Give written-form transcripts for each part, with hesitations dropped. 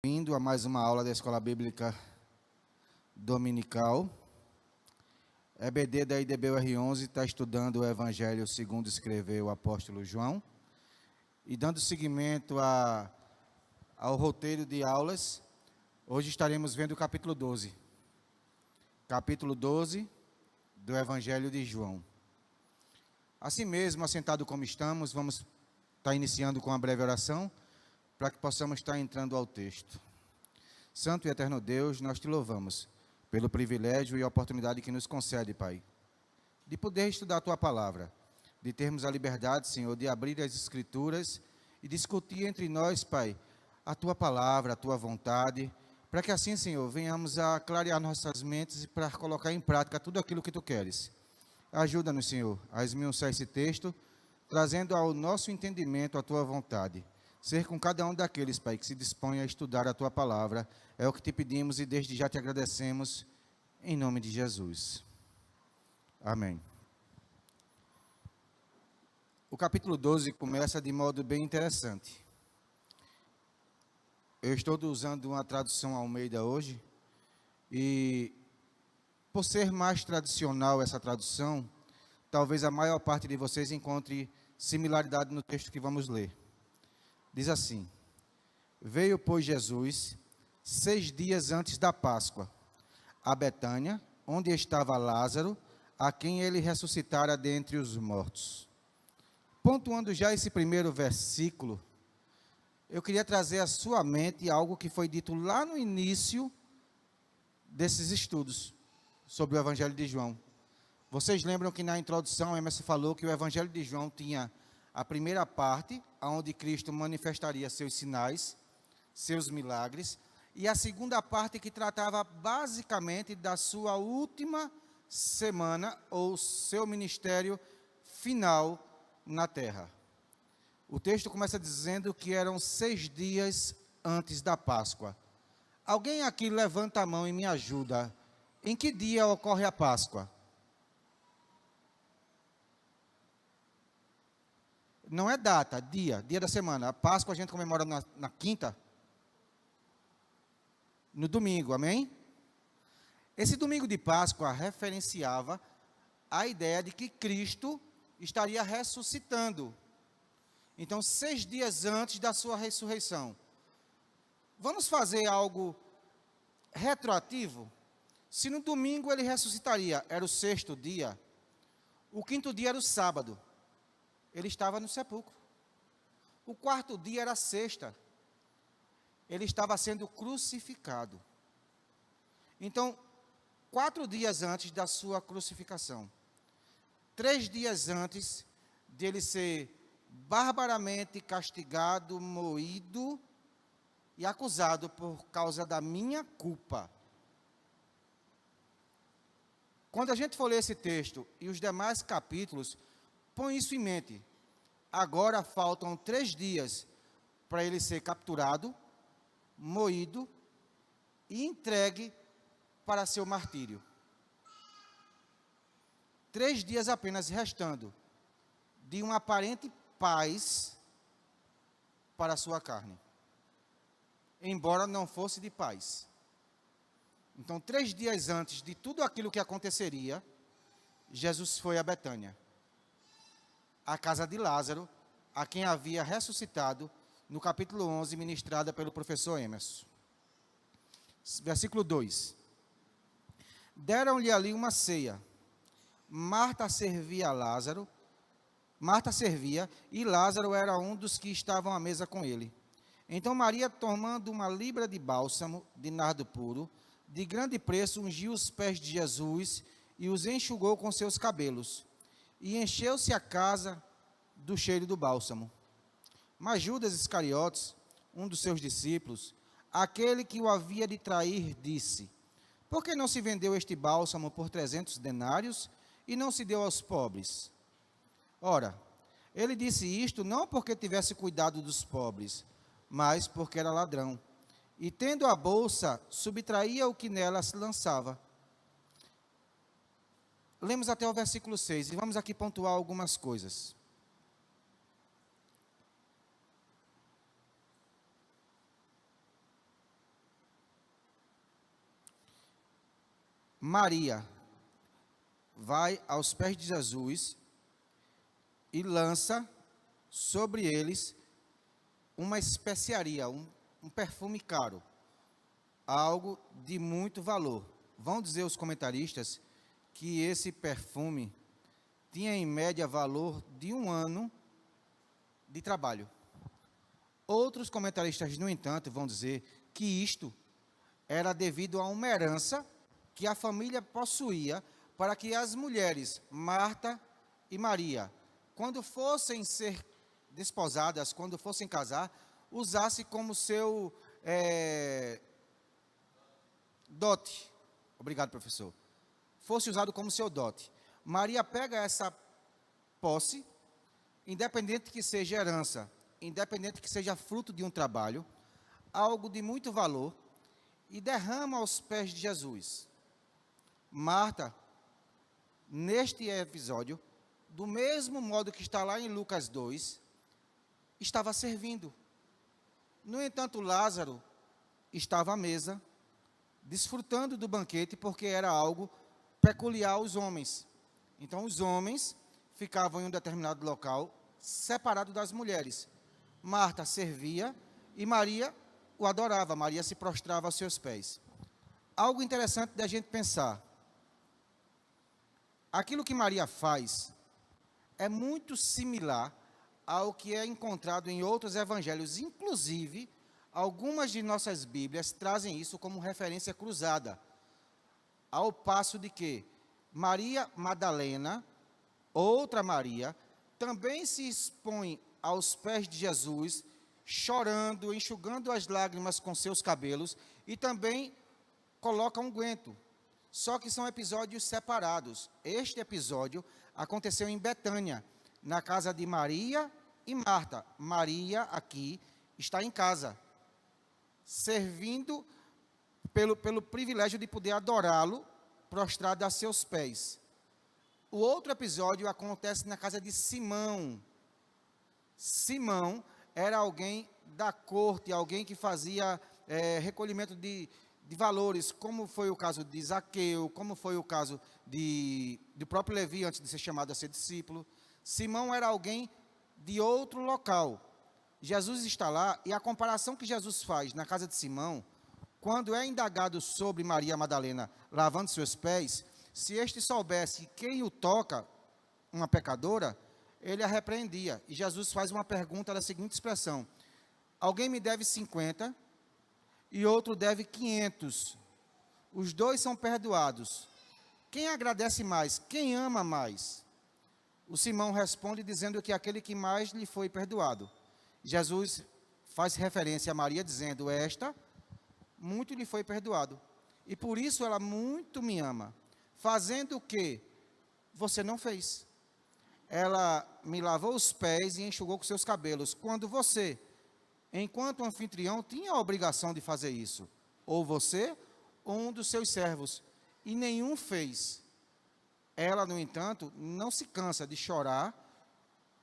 Bem-vindo a mais uma aula da Escola Bíblica Dominical. EBD da IDBUR11 está estudando o Evangelho segundo escreveu o apóstolo João. E dando seguimento ao roteiro de aulas, hoje estaremos vendo o capítulo 12. Capítulo 12 do Evangelho de João. Assim mesmo, assentado como estamos, vamos estar iniciando com uma breve oração, para que possamos estar entrando ao texto. Santo e eterno Deus, nós te louvamos pelo privilégio e oportunidade que nos concede, Pai, de poder estudar a Tua Palavra, de termos a liberdade, Senhor, de abrir as Escrituras e discutir entre nós, Pai, a Tua Palavra, a Tua vontade, para que assim, Senhor, venhamos a clarear nossas mentes e para colocar em prática tudo aquilo que Tu queres. Ajuda-nos, Senhor, a esmiuçar esse texto, trazendo ao nosso entendimento a Tua vontade. Ser com cada um daqueles, Pai, que se dispõe a estudar a Tua Palavra, é o que te pedimos e desde já te agradecemos, em nome de Jesus. Amém. O capítulo 12 começa de modo bem interessante. Eu estou usando uma tradução Almeida hoje, e por ser mais tradicional essa tradução, talvez a maior parte de vocês encontre similaridade no texto que vamos ler. Diz assim: Veio, pois, Jesus, 6 dias antes da Páscoa, a Betânia, onde estava Lázaro, a quem ele ressuscitara dentre os mortos. Pontuando já esse primeiro versículo, eu queria trazer à sua mente algo que foi dito lá no início desses estudos sobre o Evangelho de João. Vocês lembram que na introdução, Emerson falou que o Evangelho de João tinha a primeira parte, onde Cristo manifestaria seus sinais, seus milagres, e a segunda parte que tratava basicamente da sua última semana, ou seu ministério final na terra. O texto começa dizendo que eram 6 dias antes da Páscoa. Alguém aqui levanta a mão e me ajuda. Em que dia ocorre a Páscoa? Não é data, dia da semana. A Páscoa a gente comemora na quinta, no domingo, amém? Esse domingo de Páscoa referenciava a ideia de que Cristo estaria ressuscitando. Então, 6 dias antes da sua ressurreição. Vamos fazer algo retroativo? Se no domingo ele ressuscitaria, era o 6º dia, o 5º dia era o sábado. Ele estava no sepulcro. O 4º dia era a sexta. Ele estava sendo crucificado. Então, 4 dias antes da sua crucificação, 3 dias antes de ele ser barbaramente castigado, moído e acusado por causa da minha culpa. Quando a gente for ler esse texto e os demais capítulos, põe isso em mente. Agora faltam 3 dias para ele ser capturado, moído e entregue para seu martírio. 3 dias apenas restando de uma aparente paz para a sua carne, embora não fosse de paz. Então, 3 dias antes de tudo aquilo que aconteceria, Jesus foi a Betânia, a casa de Lázaro, a quem havia ressuscitado no capítulo 11, ministrada pelo professor Emerson. Versículo 2. Deram-lhe ali uma ceia. Marta servia e Lázaro era um dos que estavam à mesa com ele. Então Maria, tomando uma libra de bálsamo de nardo puro, de grande preço, ungiu os pés de Jesus e os enxugou com seus cabelos. E encheu-se a casa do cheiro do bálsamo. Mas Judas Iscariotes, um dos seus discípulos, aquele que o havia de trair, disse: Por que não se vendeu este bálsamo por 300 denários e não se deu aos pobres? Ora, ele disse isto não porque tivesse cuidado dos pobres, mas porque era ladrão. E tendo a bolsa, subtraía o que nela se lançava. Lemos até o versículo 6 e vamos aqui pontuar algumas coisas. Maria vai aos pés de Jesus e lança sobre eles uma especiaria, um perfume caro, algo de muito valor. Vão dizer os comentaristas que esse perfume tinha em média valor de 1 ano de trabalho. Outros comentaristas, no entanto, vão dizer que isto era devido a uma herança que a família possuía para que as mulheres, Marta e Maria, quando fossem ser desposadas, quando fossem casar, usasse como seu dote. Obrigado, professor. Fosse usado como seu dote. Maria pega essa posse, independente que seja herança, independente que seja fruto de um trabalho, algo de muito valor, e derrama aos pés de Jesus. Marta, neste episódio, do mesmo modo que está lá em Lucas 2, estava servindo. No entanto, Lázaro estava à mesa, desfrutando do banquete, porque era algo peculiar aos homens. Então, os homens ficavam em um determinado local, separado das mulheres. Marta servia e Maria o adorava, Maria se prostrava aos seus pés. Algo interessante da gente pensar. Aquilo que Maria faz é muito similar ao que é encontrado em outros evangelhos, inclusive, algumas de nossas Bíblias trazem isso como referência cruzada, ao passo de que Maria Madalena, outra Maria, também se expõe aos pés de Jesus, chorando, enxugando as lágrimas com seus cabelos, e também coloca unguento. Só que são episódios separados. Este episódio aconteceu em Betânia, na casa de Maria e Marta. Maria aqui está em casa, servindo pelo privilégio de poder adorá-lo, prostrado a seus pés. O outro episódio acontece na casa de Simão. Simão era alguém da corte, alguém que fazia recolhimento de valores, como foi o caso de Zaqueu, como foi o caso do próprio Levi, antes de ser chamado a ser discípulo. Simão era alguém de outro local. Jesus está lá, e a comparação que Jesus faz na casa de Simão, quando é indagado sobre Maria Madalena lavando seus pés, se este soubesse quem o toca, uma pecadora, ele a repreendia. E Jesus faz uma pergunta da seguinte expressão: alguém me deve 50 e outro deve 500. Os dois são perdoados. Quem agradece mais? Quem ama mais? O Simão responde dizendo que aquele que mais lhe foi perdoado. Jesus faz referência a Maria dizendo: esta, muito lhe foi perdoado, e por isso ela muito me ama. Fazendo o que você não fez. Ela me lavou os pés e enxugou com seus cabelos, quando você, enquanto anfitrião, tinha a obrigação de fazer isso. Ou você, ou um dos seus servos. E nenhum fez. Ela, no entanto, não se cansa de chorar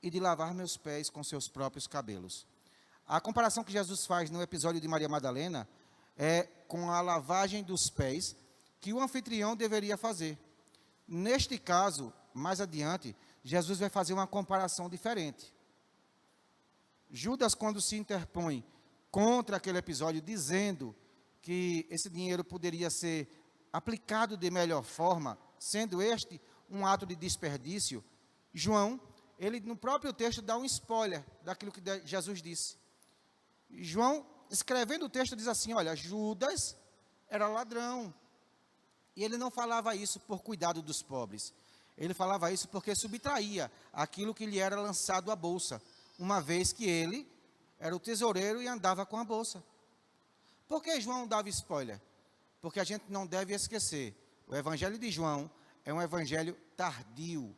e de lavar meus pés com seus próprios cabelos. A comparação que Jesus faz no episódio de Maria Madalena é com a lavagem dos pés que o anfitrião deveria fazer. Neste caso, mais adiante, Jesus vai fazer uma comparação diferente. Judas, quando se interpõe contra aquele episódio, dizendo que esse dinheiro poderia ser aplicado de melhor forma, sendo este um ato de desperdício, João, ele no próprio texto dá um spoiler daquilo que Jesus disse. João, escrevendo o texto, diz assim: olha, Judas era ladrão. E ele não falava isso por cuidado dos pobres. Ele falava isso porque subtraía aquilo que lhe era lançado à bolsa, uma vez que ele era o tesoureiro e andava com a bolsa. Por que João dava spoiler? Porque a gente não deve esquecer, o evangelho de João é um evangelho tardio.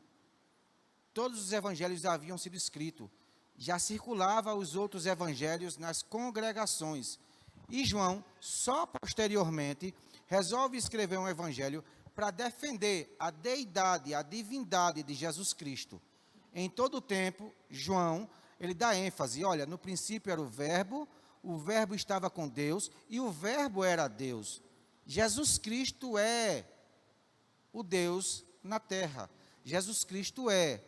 Todos os evangelhos haviam sido escritos. Já circulava os outros evangelhos nas congregações. E João, só posteriormente, resolve escrever um evangelho para defender a deidade, a divindade de Jesus Cristo. Em todo o tempo, João, ele dá ênfase: olha, no princípio era o verbo estava com Deus, e o verbo era Deus. Jesus Cristo é o Deus na terra. Jesus Cristo é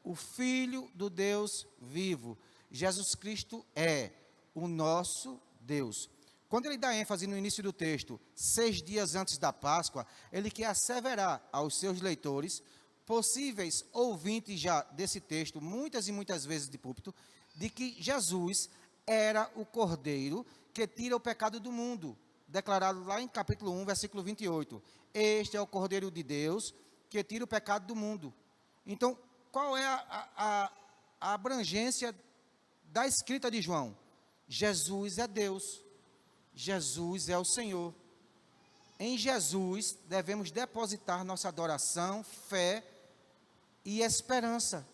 o Filho do Deus vivo. Jesus Cristo é o nosso Deus. Quando ele dá ênfase no início do texto, 6 dias antes da Páscoa, ele quer asseverar aos seus leitores, possíveis ouvintes já desse texto, muitas e muitas vezes de púlpito, de que Jesus era o Cordeiro que tira o pecado do mundo, declarado lá em capítulo 1, versículo 28. Este é o Cordeiro de Deus que tira o pecado do mundo. Então, qual é a abrangência da escrita de João? Jesus é Deus. Jesus é o Senhor. Em Jesus devemos depositar nossa adoração, fé e esperança.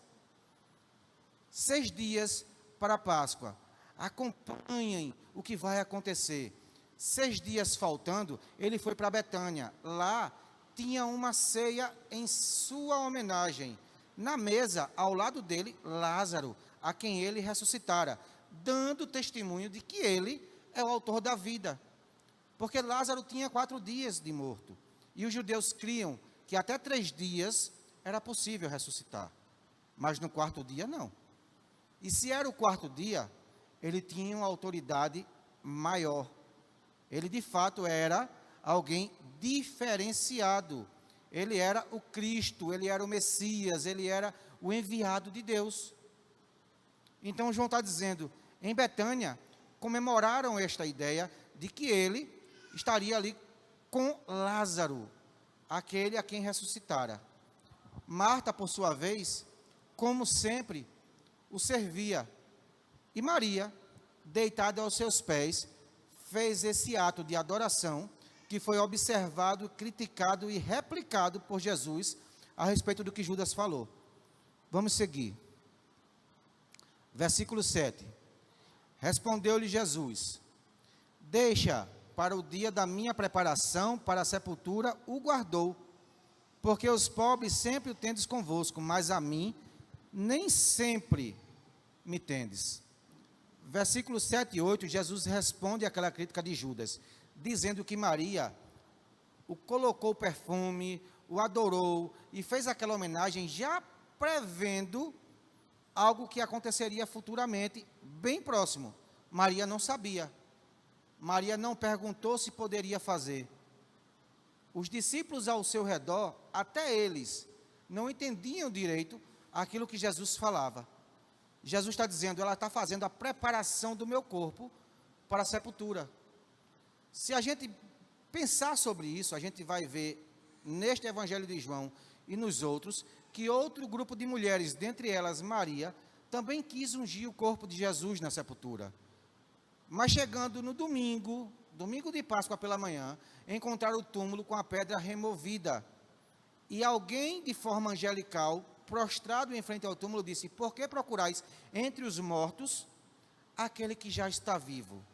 6 dias para a Páscoa. Acompanhem o que vai acontecer. 6 dias faltando, ele foi para Betânia. Lá tinha uma ceia em sua homenagem. Na mesa, ao lado dele, Lázaro, a quem ele ressuscitara, dando testemunho de que ele é o autor da vida. Porque Lázaro tinha 4 dias de morto. E os judeus criam que até 3 dias era possível ressuscitar. Mas no 4º dia, não. E se era o 4º dia, ele tinha uma autoridade maior. Ele, de fato, era alguém diferenciado. Ele era o Cristo, ele era o Messias, ele era o enviado de Deus. Então, João está dizendo, em Betânia, comemoraram esta ideia de que ele estaria ali com Lázaro, aquele a quem ressuscitara. Marta, por sua vez, como sempre, o servia. E Maria, deitada aos seus pés, fez esse ato de adoração que foi observado, criticado e replicado por Jesus a respeito do que Judas falou. Vamos seguir. Versículo 7. Respondeu-lhe Jesus: deixa para o dia da minha preparação para a sepultura o guardou, porque os pobres sempre o tendes convosco, mas a mim nem sempre me tendes. Versículos 7 e 8, Jesus responde àquela crítica de Judas, dizendo que Maria o colocou perfume, o adorou e fez aquela homenagem já prevendo algo que aconteceria futuramente, bem próximo. Maria não sabia. Maria não perguntou se poderia fazer. Os discípulos ao seu redor, até eles, não entendiam direito aquilo que Jesus falava. Jesus está dizendo, ela está fazendo a preparação do meu corpo para a sepultura. Se a gente pensar sobre isso, a gente vai ver neste Evangelho de João e nos outros, que outro grupo de mulheres, dentre elas Maria, também quis ungir o corpo de Jesus na sepultura. Mas chegando no domingo de Páscoa pela manhã, encontraram o túmulo com a pedra removida. E alguém de forma angelical, prostrado em frente ao túmulo, disse: por que procurais entre os mortos aquele que já está vivo?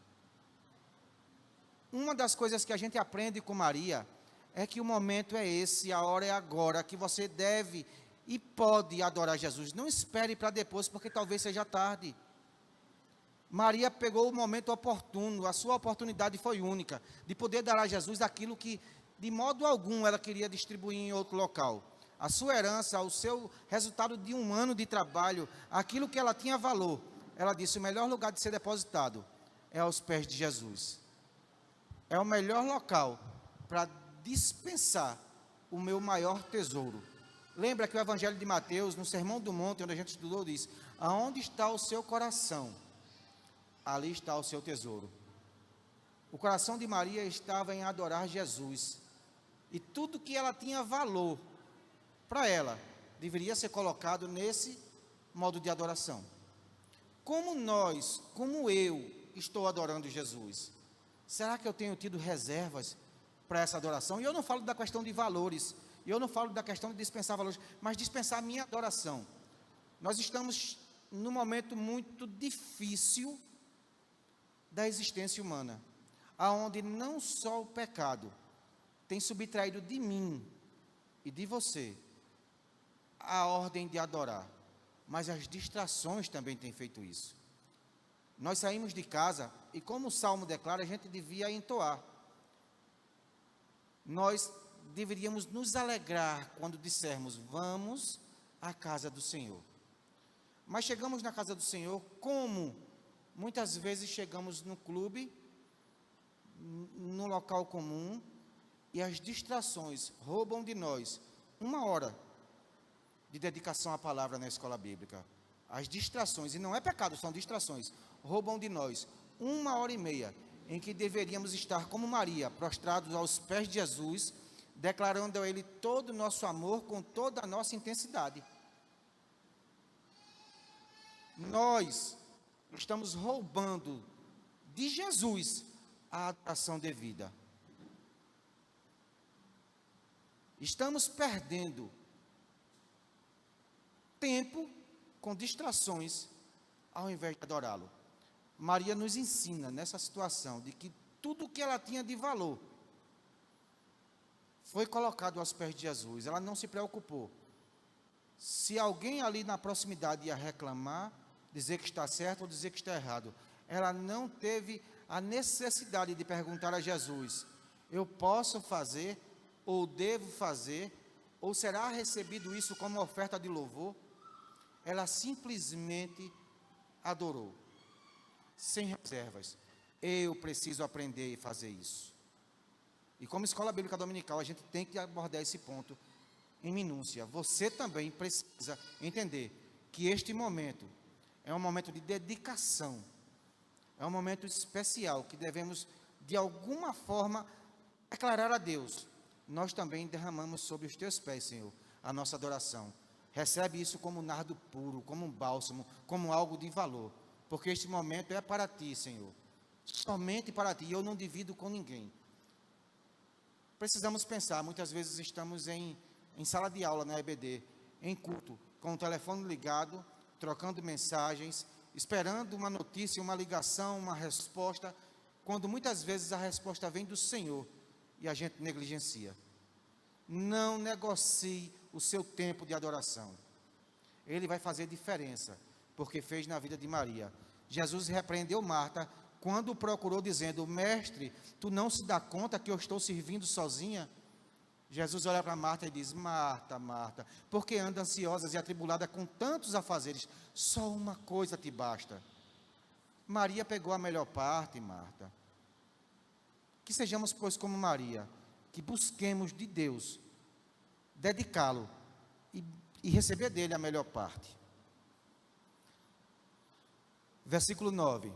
Uma das coisas que a gente aprende com Maria é que o momento é esse, a hora é agora, que você deve e pode adorar Jesus. Não espere para depois, porque talvez seja tarde. Maria pegou o momento oportuno, a sua oportunidade foi única, de poder dar a Jesus aquilo que, de modo algum, ela queria distribuir em outro local. A sua herança, o seu resultado de 1 ano de trabalho, aquilo que ela tinha valor. Ela disse, o melhor lugar de ser depositado é aos pés de Jesus. É o melhor local para dispensar o meu maior tesouro. Lembra que o Evangelho de Mateus, no Sermão do Monte, onde a gente estudou, diz, aonde está o seu coração, ali está o seu tesouro. O coração de Maria estava em adorar Jesus. E tudo que ela tinha valor, para ela, deveria ser colocado nesse modo de adoração. Como eu estou adorando Jesus? Será que eu tenho tido reservas para essa adoração? E eu não falo da questão de valores, eu não falo da questão de dispensar valores, mas dispensar a minha adoração. Nós estamos num momento muito difícil da existência humana, aonde não só o pecado tem subtraído de mim e de você a ordem de adorar, mas as distrações também têm feito isso. Nós saímos de casa e, como o Salmo declara, a gente devia entoar. Nós deveríamos nos alegrar quando dissermos, vamos à casa do Senhor. Mas chegamos na casa do Senhor como muitas vezes chegamos no clube, no local comum, e as distrações roubam de nós 1 hora de dedicação à palavra na escola bíblica. As distrações, e não é pecado, são distrações, roubam de nós 1h30 em que deveríamos estar como Maria, prostrados aos pés de Jesus, declarando a Ele todo o nosso amor com toda a nossa intensidade. Nós estamos roubando de Jesus a adoração devida. Estamos perdendo tempo com distrações ao invés de adorá-lo. Maria nos ensina nessa situação de que tudo que ela tinha de valor foi colocado aos pés de Jesus. Ela não se preocupou. Se alguém ali na proximidade ia reclamar, dizer que está certo ou dizer que está errado, ela não teve a necessidade de perguntar a Jesus, eu posso fazer ou devo fazer, ou será recebido isso como oferta de louvor? Ela simplesmente adorou, sem reservas. Eu preciso aprender e fazer isso. E como escola bíblica dominical, a gente tem que abordar esse ponto em minúcia. Você também precisa entender que este momento é um momento de dedicação, é um momento especial que devemos, de alguma forma, declarar a Deus. Nós também derramamos sobre os teus pés, Senhor, a nossa adoração. Recebe isso como um nardo puro, como um bálsamo, como algo de valor, porque este momento é para ti, Senhor, somente para ti, e eu não divido com ninguém. Precisamos pensar, muitas vezes estamos em sala de aula na EBD, em culto, com o telefone ligado, trocando mensagens, esperando uma notícia, uma ligação, uma resposta, quando muitas vezes a resposta vem do Senhor e a gente negligencia. Não negocie o seu tempo de adoração. Ele vai fazer diferença, porque fez na vida de Maria. Jesus repreendeu Marta quando procurou dizendo, mestre, tu não se dá conta que eu estou servindo sozinha? Jesus olha para Marta e diz, Marta, Marta, por que anda ansiosa e atribulada com tantos afazeres? Só uma coisa te basta. Maria pegou a melhor parte, Marta. Que sejamos, pois, como Maria, que busquemos de Deus, dedicá-lo e receber dele a melhor parte. Versículo 9.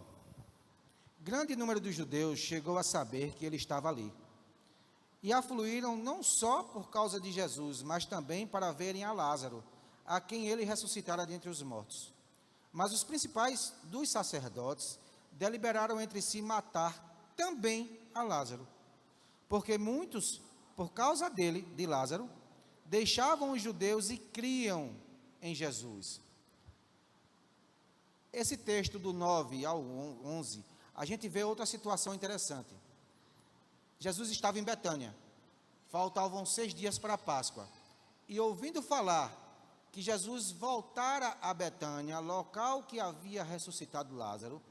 Grande número dos judeus chegou a saber que ele estava ali. E afluíram não só por causa de Jesus, mas também para verem a Lázaro, a quem ele ressuscitara dentre os mortos. Mas os principais dos sacerdotes deliberaram entre si matar também a Lázaro, porque muitos, por causa dele, de Lázaro, deixavam os judeus e criam em Jesus. Esse texto do 9 ao 11, a gente vê outra situação interessante. Jesus estava em Betânia, faltavam 6 dias para a Páscoa, e ouvindo falar que Jesus voltara a Betânia, local que havia ressuscitado Lázaro,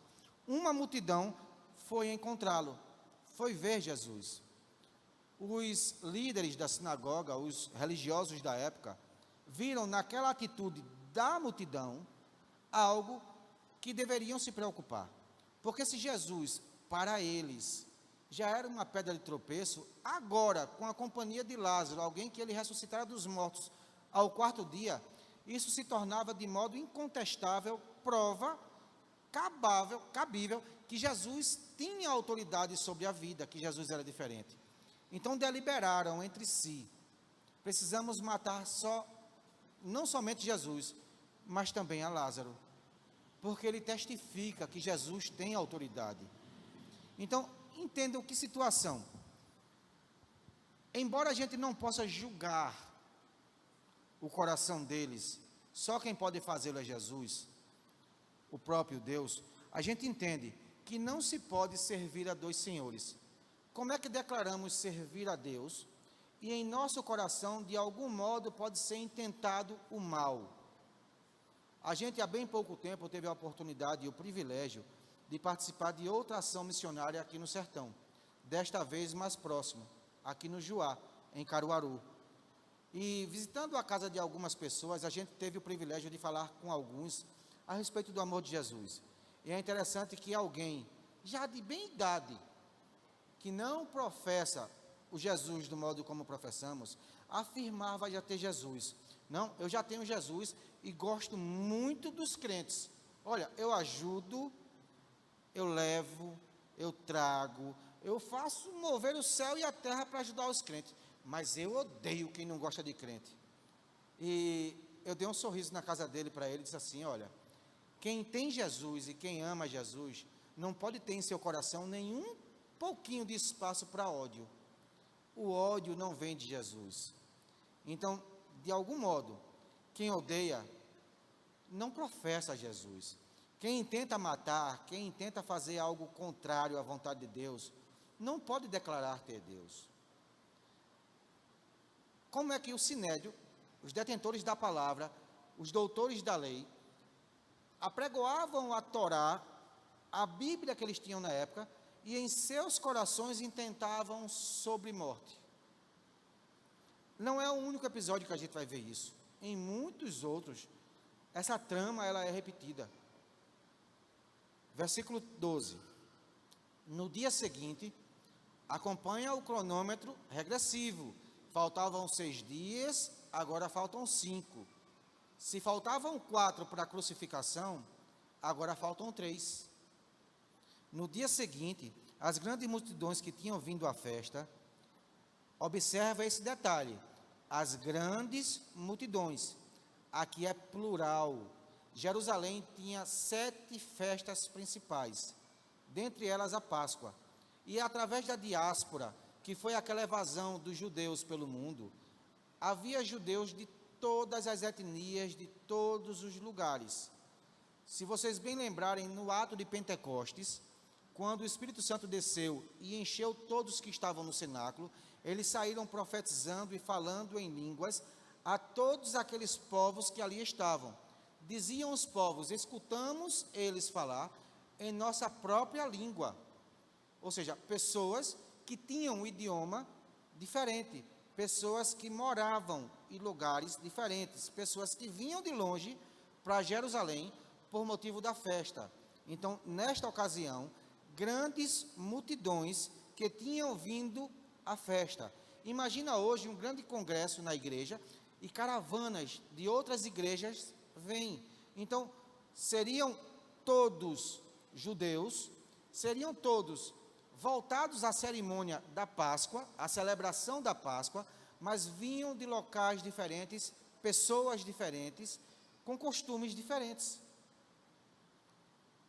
uma multidão foi encontrá-lo, foi ver Jesus. Os líderes da sinagoga, os religiosos da época, viram naquela atitude da multidão algo que deveriam se preocupar, porque se Jesus, para eles, já era uma pedra de tropeço, agora, com a companhia de Lázaro, alguém que ele ressuscitara dos mortos ao 4º dia, isso se tornava de modo incontestável, prova cabível, que Jesus tinha autoridade sobre a vida, que Jesus era diferente. Então deliberaram entre si, precisamos matar não somente Jesus, mas também a Lázaro, porque ele testifica que Jesus tem autoridade. Então, entendam que situação. Embora a gente não possa julgar o coração deles, só quem pode fazê-lo é Jesus, o próprio Deus, a gente entende que não se pode servir a 2 senhores. Como é que declaramos servir a Deus e em nosso coração, de algum modo, pode ser intentado o mal? A gente, há bem pouco tempo, teve a oportunidade e o privilégio de participar de outra ação missionária aqui no sertão, desta vez mais próximo, aqui no Juá, em Caruaru. E visitando a casa de algumas pessoas, a gente teve o privilégio de falar com alguns a respeito do amor de Jesus. E é interessante que alguém, já de bem idade, que não professa o Jesus do modo como professamos, afirmava já ter Jesus. Não, eu já tenho Jesus e gosto muito dos crentes. Olha, eu ajudo, eu levo, eu trago, eu faço mover o céu e a terra para ajudar os crentes. Mas eu odeio quem não gosta de crente. E eu dei um sorriso na casa dele para ele e disse assim: olha, quem tem Jesus e quem ama Jesus, não pode ter em seu coração nenhum pouquinho de espaço para ódio. O ódio não vem de Jesus. Então, de algum modo, quem odeia, não professa Jesus. Quem tenta matar, quem tenta fazer algo contrário à vontade de Deus, não pode declarar ter Deus. Como é que o Sinédrio, os detentores da palavra, os doutores da lei, apregoavam a Torá, a Bíblia que eles tinham na época, e em seus corações intentavam sobre morte? Não é o único episódio que a gente vai ver isso. Em muitos outros, essa trama ela é repetida. Versículo 12. No dia seguinte, acompanha o cronômetro regressivo. Faltavam 6 dias, agora faltam 5. Se faltavam 4 para a crucificação, agora faltam 3. No dia seguinte, as grandes multidões que tinham vindo à festa, observa esse detalhe, as grandes multidões, aqui é plural. Jerusalém tinha 7 festas principais, dentre elas a Páscoa, e através da diáspora, que foi aquela evasão dos judeus pelo mundo, havia judeus de todas as etnias, de todos os lugares. Se vocês bem lembrarem, no ato de Pentecostes, quando o Espírito Santo desceu e encheu todos que estavam no cenáculo, eles saíram profetizando e falando em línguas a todos aqueles povos que ali estavam. Diziam os povos: escutamos eles falar em nossa própria língua. Ou seja, pessoas que tinham um idioma diferente, pessoas que moravam em lugares diferentes, pessoas que vinham de longe para Jerusalém por motivo da festa. Então, nesta ocasião, grandes multidões que tinham vindo à festa. Imagina hoje um grande congresso na igreja e caravanas de outras igrejas vêm. Então, seriam todos judeus, seriam todos voltados à cerimônia da Páscoa, à celebração da Páscoa, mas vinham de locais diferentes, pessoas diferentes, com costumes diferentes.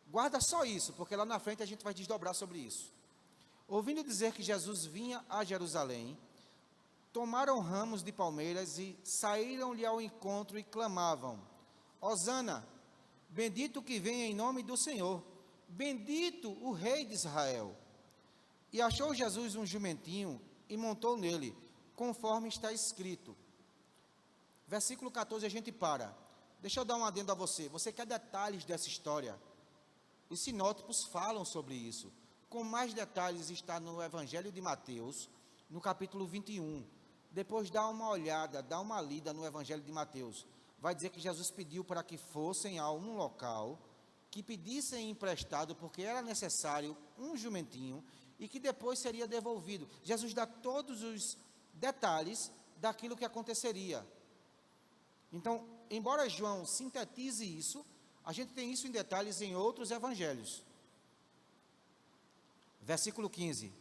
Guarda só isso, porque lá na frente a gente vai desdobrar sobre isso. Ouvindo dizer que Jesus vinha a Jerusalém, tomaram ramos de palmeiras e saíram-lhe ao encontro e clamavam: Hosana, bendito que vem em nome do Senhor, bendito o Rei de Israel. E achou Jesus um jumentinho e montou nele, conforme está escrito. Versículo 14 a gente para. Deixa eu dar um adendo a você. Você quer detalhes dessa história? Os sinóticos falam sobre isso. Com mais detalhes está no Evangelho de Mateus, no capítulo 21. Depois dá uma olhada, dá uma lida no Evangelho de Mateus. Vai dizer que Jesus pediu para que fossem a um local, que pedissem emprestado, porque era necessário um jumentinho, e que depois seria devolvido. Jesus dá todos os detalhes daquilo que aconteceria. Então, embora João sintetize isso, a gente tem isso em detalhes em outros evangelhos. Versículo 15.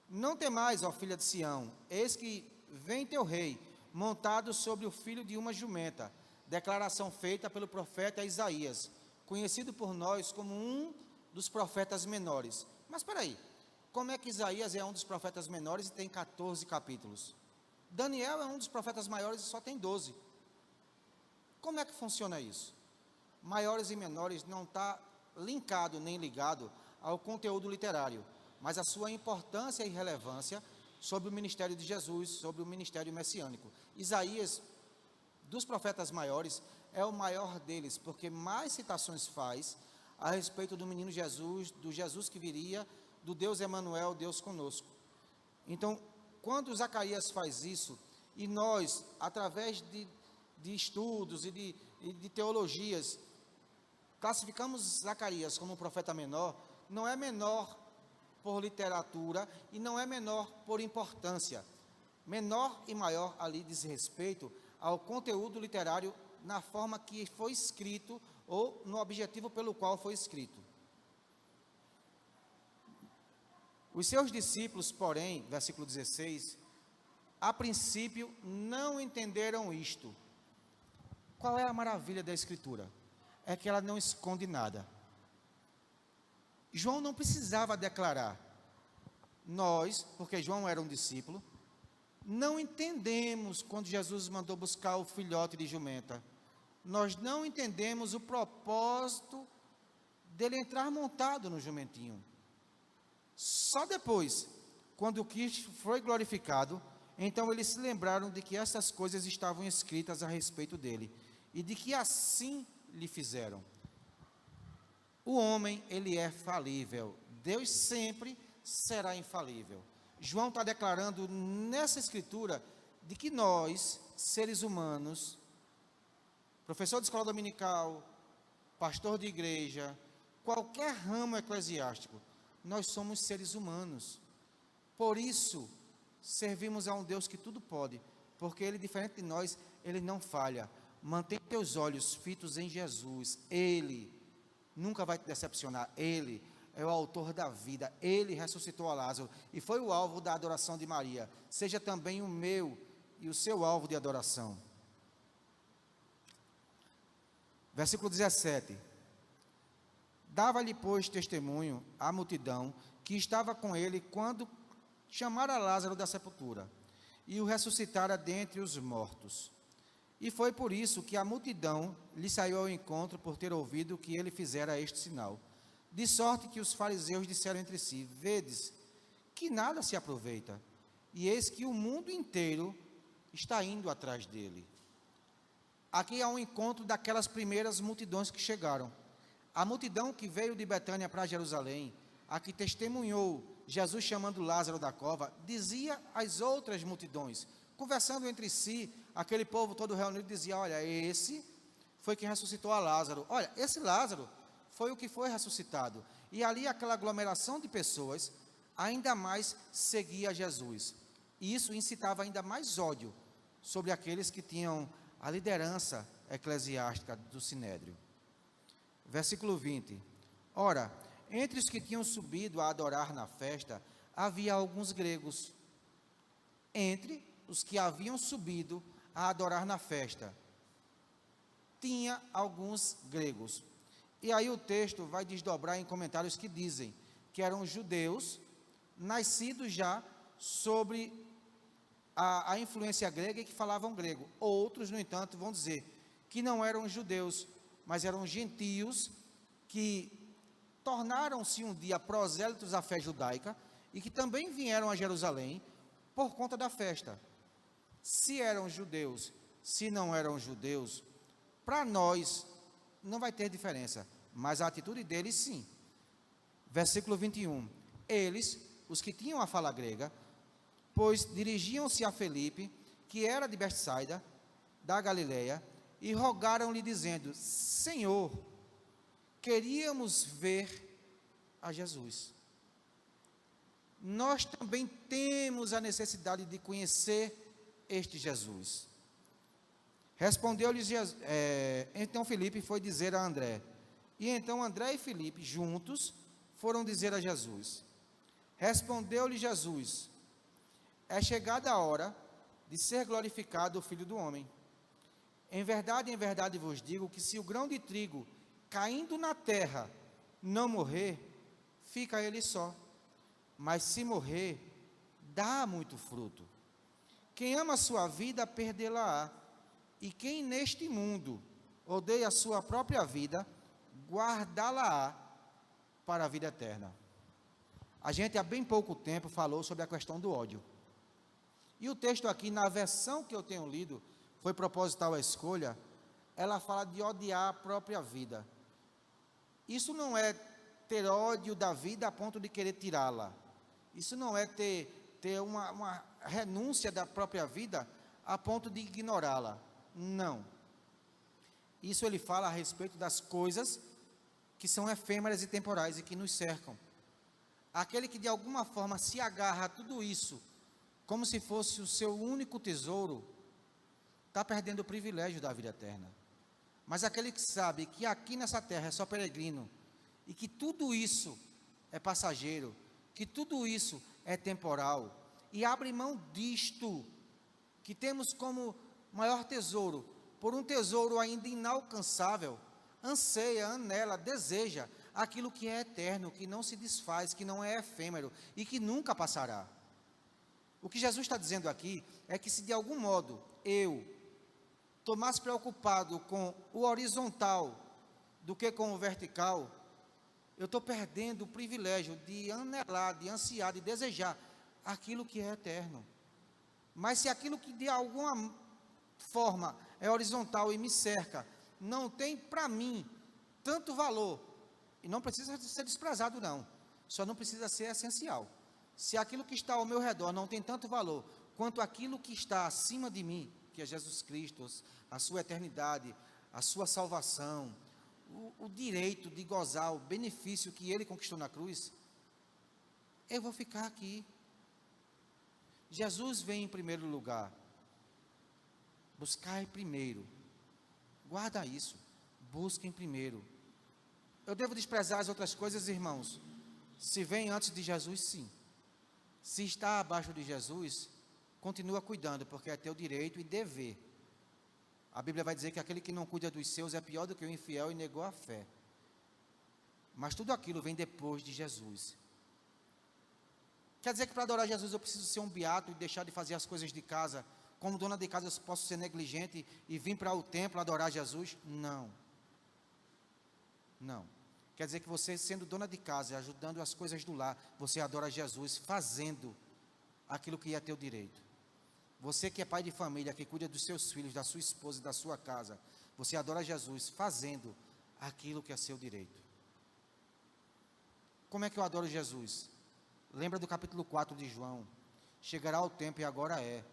Não temais, ó filha de Sião, eis que vem teu rei, montado sobre o filho de uma jumenta. Declaração feita pelo profeta Isaías, conhecido por nós como um dos profetas menores. Mas espera aí, como é que Isaías é um dos profetas menores e tem 14 capítulos? Daniel é um dos profetas maiores e só tem 12. Como é que funciona isso? Maiores e menores não está linkado nem ligado ao conteúdo literário, mas a sua importância e relevância sobre o ministério de Jesus, sobre o ministério messiânico. Isaías, dos profetas maiores, é o maior deles, porque mais citações faz a respeito do menino Jesus, do Jesus que viria, do Deus Emanuel, Deus conosco. Então, quando Zacarias faz isso, e nós, através de estudos e de teologias, classificamos Zacarias como um profeta menor, não é menor por literatura e não é menor por importância. Menor e maior ali diz respeito ao conteúdo literário na forma que foi escrito ou no objetivo pelo qual foi escrito. Os seus discípulos, porém, versículo 16, a princípio não entenderam isto. Qual é a maravilha da Escritura? É que ela não esconde nada. João não precisava declarar. Nós, porque João era um discípulo, não entendemos quando Jesus mandou buscar o filhote de jumenta. Nós não entendemos o propósito dele entrar montado no jumentinho. Só depois, quando o Cristo foi glorificado, então eles se lembraram de que essas coisas estavam escritas a respeito dele e de que assim lhe fizeram. O homem, ele é falível. Deus sempre será infalível. João está declarando nessa escritura de que nós, seres humanos, professor de escola dominical, pastor de igreja, qualquer ramo eclesiástico, nós somos seres humanos. Por isso, servimos a um Deus que tudo pode, porque Ele, diferente de nós, Ele não falha. Mantenha teus olhos fitos em Jesus. Ele nunca vai te decepcionar. Ele é o autor da vida. Ele ressuscitou a Lázaro e foi o alvo da adoração de Maria. Seja também o meu e o seu alvo de adoração. Versículo 17. Dava-lhe, pois, testemunho à multidão que estava com ele quando chamara Lázaro da sepultura e o ressuscitara dentre os mortos. E foi por isso que a multidão lhe saiu ao encontro por ter ouvido que ele fizera este sinal. De sorte que os fariseus disseram entre si: vedes que nada se aproveita, e eis que o mundo inteiro está indo atrás dele. Aqui há um encontro daquelas primeiras multidões que chegaram. A multidão que veio de Betânia para Jerusalém, a que testemunhou Jesus chamando Lázaro da cova, dizia às outras multidões, conversando entre si, aquele povo todo reunido dizia: olha, esse foi quem ressuscitou a Lázaro. Olha, esse Lázaro foi o que foi ressuscitado. E ali aquela aglomeração de pessoas ainda mais seguia Jesus. E isso incitava ainda mais ódio sobre aqueles que tinham a liderança eclesiástica do Sinédrio. Versículo 20. Ora, entre os que tinham subido a adorar na festa, havia alguns gregos. Entre os que haviam subido a adorar na festa, tinha alguns gregos. E aí o texto vai desdobrar em comentários que dizem que eram judeus, nascidos já sobre a influência grega e que falavam grego. Outros, no entanto, vão dizer que não eram judeus, mas eram gentios que tornaram-se um dia prosélitos à fé judaica e que também vieram a Jerusalém por conta da festa. Se eram judeus, se não eram judeus, para nós não vai ter diferença, mas a atitude deles sim. Versículo 21. Eles, os que tinham a fala grega, pois dirigiam-se a Felipe, que era de Betsaida, da Galileia, e rogaram-lhe dizendo: Senhor, queríamos ver a Jesus. Nós também temos a necessidade de conhecer este Jesus. Respondeu-lhes, então Felipe foi dizer a André. E então André e Felipe, juntos, foram dizer a Jesus. Respondeu-lhe Jesus: é chegada a hora de ser glorificado o Filho do Homem. Em verdade vos digo que se o grão de trigo caindo na terra não morrer, fica ele só. Mas se morrer, dá muito fruto. Quem ama a sua vida, perdê-la-á. E quem neste mundo odeia a sua própria vida, guardá-la-á para a vida eterna. A gente há bem pouco tempo falou sobre a questão do ódio. E o texto aqui, na versão que eu tenho lido, foi proposital a escolha, ela fala de odiar a própria vida. Isso não é ter ódio da vida a ponto de querer tirá-la. Isso não é ter renúncia da própria vida a ponto de ignorá-la. Não. Isso ele fala a respeito das coisas que são efêmeras e temporais e que nos cercam. Aquele que de alguma forma se agarra a tudo isso, como se fosse o seu único tesouro, está perdendo o privilégio da vida eterna. Mas aquele que sabe que aqui nessa terra é só peregrino, e que tudo isso é passageiro, que tudo isso é temporal, e abre mão disto, que temos como maior tesouro, por um tesouro ainda inalcançável, anseia, anela, deseja aquilo que é eterno, que não se desfaz, que não é efêmero e que nunca passará. O que Jesus está dizendo aqui é que se de algum modo eu estou mais preocupado com o horizontal do que com o vertical, eu estou perdendo o privilégio de anelar, de ansiar, de desejar aquilo que é eterno. Mas se aquilo que de alguma forma é horizontal e me cerca, não tem para mim tanto valor, e não precisa ser desprezado não, só não precisa ser essencial. Se aquilo que está ao meu redor não tem tanto valor, quanto aquilo que está acima de mim, que é Jesus Cristo, a sua eternidade, a sua salvação, o direito de gozar o benefício que Ele conquistou na cruz, eu vou ficar aqui. Jesus vem em primeiro lugar. Buscai primeiro. Guarda isso. Busquem primeiro. Eu devo desprezar as outras coisas, irmãos? Se vem antes de Jesus, sim. Se está abaixo de Jesus, continua cuidando, porque é teu direito e dever. A Bíblia vai dizer que aquele que não cuida dos seus é pior do que o infiel e negou a fé. Mas tudo aquilo vem depois de Jesus. Quer dizer que para adorar Jesus eu preciso ser um beato e deixar de fazer as coisas de casa? Como dona de casa eu posso ser negligente e vir para o templo adorar Jesus? Não. Não. Quer dizer que você, sendo dona de casa, ajudando as coisas do lar, você adora Jesus fazendo aquilo que é teu direito. Você que é pai de família, que cuida dos seus filhos, da sua esposa e da sua casa, você adora Jesus fazendo aquilo que é seu direito. Como é que eu adoro Jesus? Lembra do capítulo 4 de João? Chegará o tempo, e agora é,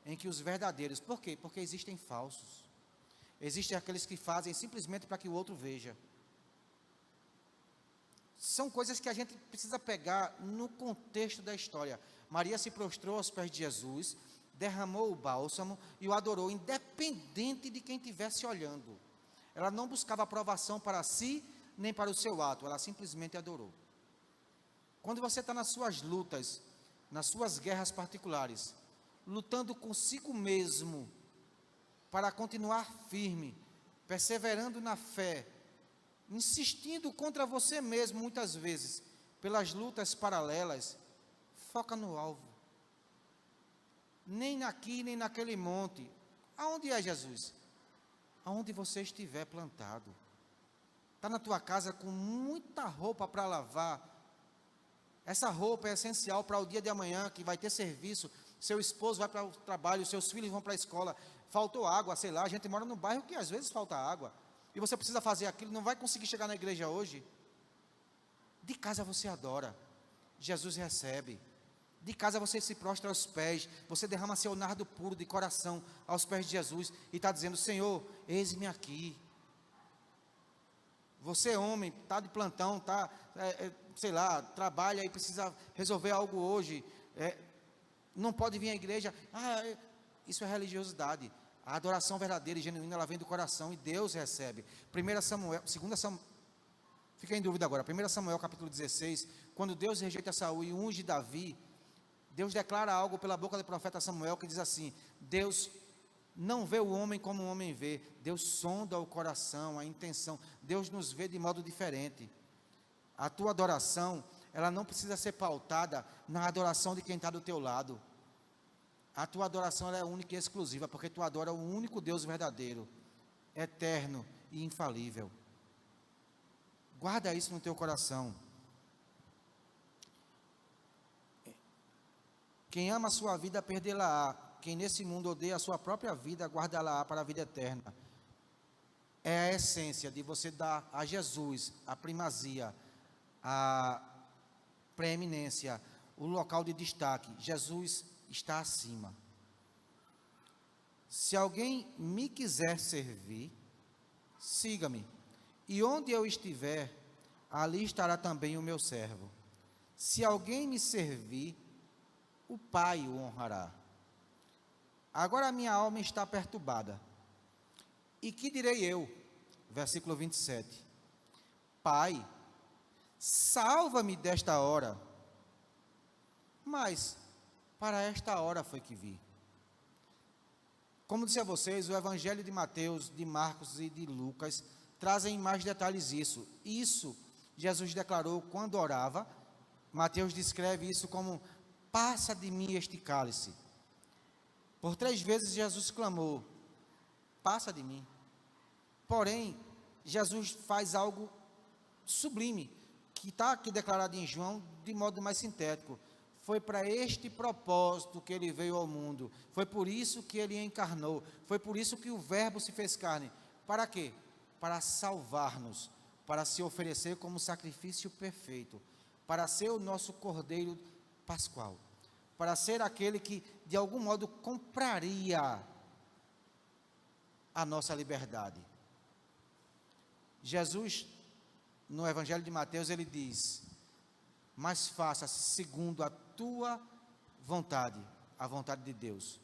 em que os verdadeiros, por quê? Porque existem falsos. Existem aqueles que fazem simplesmente para que o outro veja. São coisas que a gente precisa pegar no contexto da história. Maria se prostrou aos pés de Jesus, derramou o bálsamo e o adorou, independente de quem estivesse olhando. Ela não buscava aprovação para si, nem para o seu ato, ela simplesmente adorou. Quando você está nas suas lutas, nas suas guerras particulares, lutando consigo mesmo, para continuar firme, perseverando na fé, insistindo contra você mesmo, muitas vezes, pelas lutas paralelas, foca no alvo. Nem aqui, nem naquele monte. Aonde é Jesus? Aonde você estiver plantado. Está na tua casa com muita roupa para lavar. Essa roupa é essencial para o dia de amanhã, que vai ter serviço. Seu esposo vai para o trabalho, seus filhos vão para a escola. Faltou água, sei lá, a gente mora num bairro que às vezes falta água. E você precisa fazer aquilo, não vai conseguir chegar na igreja hoje. De casa você adora. Jesus recebe. De casa você se prostra aos pés, você derrama seu nardo puro de coração aos pés de Jesus e está dizendo: Senhor, eis-me aqui. Você, homem, está de plantão, está, sei lá, trabalha e precisa resolver algo hoje, não pode vir à igreja. Isso é religiosidade. A adoração verdadeira e genuína, ela vem do coração e Deus recebe. 1 Samuel, 2 Samuel, fica em dúvida agora, 1 Samuel capítulo 16, quando Deus rejeita Saul e unge Davi, Deus declara algo pela boca do profeta Samuel que diz assim: Deus não vê o homem como o homem vê, Deus sonda o coração, a intenção, Deus nos vê de modo diferente. A tua adoração, ela não precisa ser pautada na adoração de quem está do teu lado. A tua adoração, ela é única e exclusiva, porque tu adora o único Deus verdadeiro, eterno e infalível. Guarda isso no teu coração. Quem ama a sua vida, perdê-la-á. Quem nesse mundo odeia a sua própria vida, guardá-la-á para a vida eterna. É a essência de você dar a Jesus a primazia, a preeminência, o local de destaque. Jesus está acima. Se alguém me quiser servir, siga-me. E onde eu estiver, ali estará também o meu servo. Se alguém me servir, o Pai o honrará. Agora a minha alma está perturbada. E que direi eu? Versículo 27. Pai, salva-me desta hora. Mas para esta hora foi que vi. Como disse a vocês, o Evangelho de Mateus, de Marcos e de Lucas trazem em mais detalhes isso. Isso Jesus declarou quando orava. Mateus descreve isso como: passa de mim este cálice. Por 3 vezes Jesus clamou: passa de mim. Porém, Jesus faz algo sublime, que está aqui declarado em João de modo mais sintético. Foi para este propósito que ele veio ao mundo. Foi por isso que ele encarnou. Foi por isso que o Verbo se fez carne. Para quê? Para salvar-nos, para se oferecer como sacrifício perfeito, para ser o nosso Cordeiro Pascual, para ser aquele que de algum modo compraria a nossa liberdade. Jesus, no Evangelho de Mateus, ele diz: mas faça segundo a tua vontade, a vontade de Deus.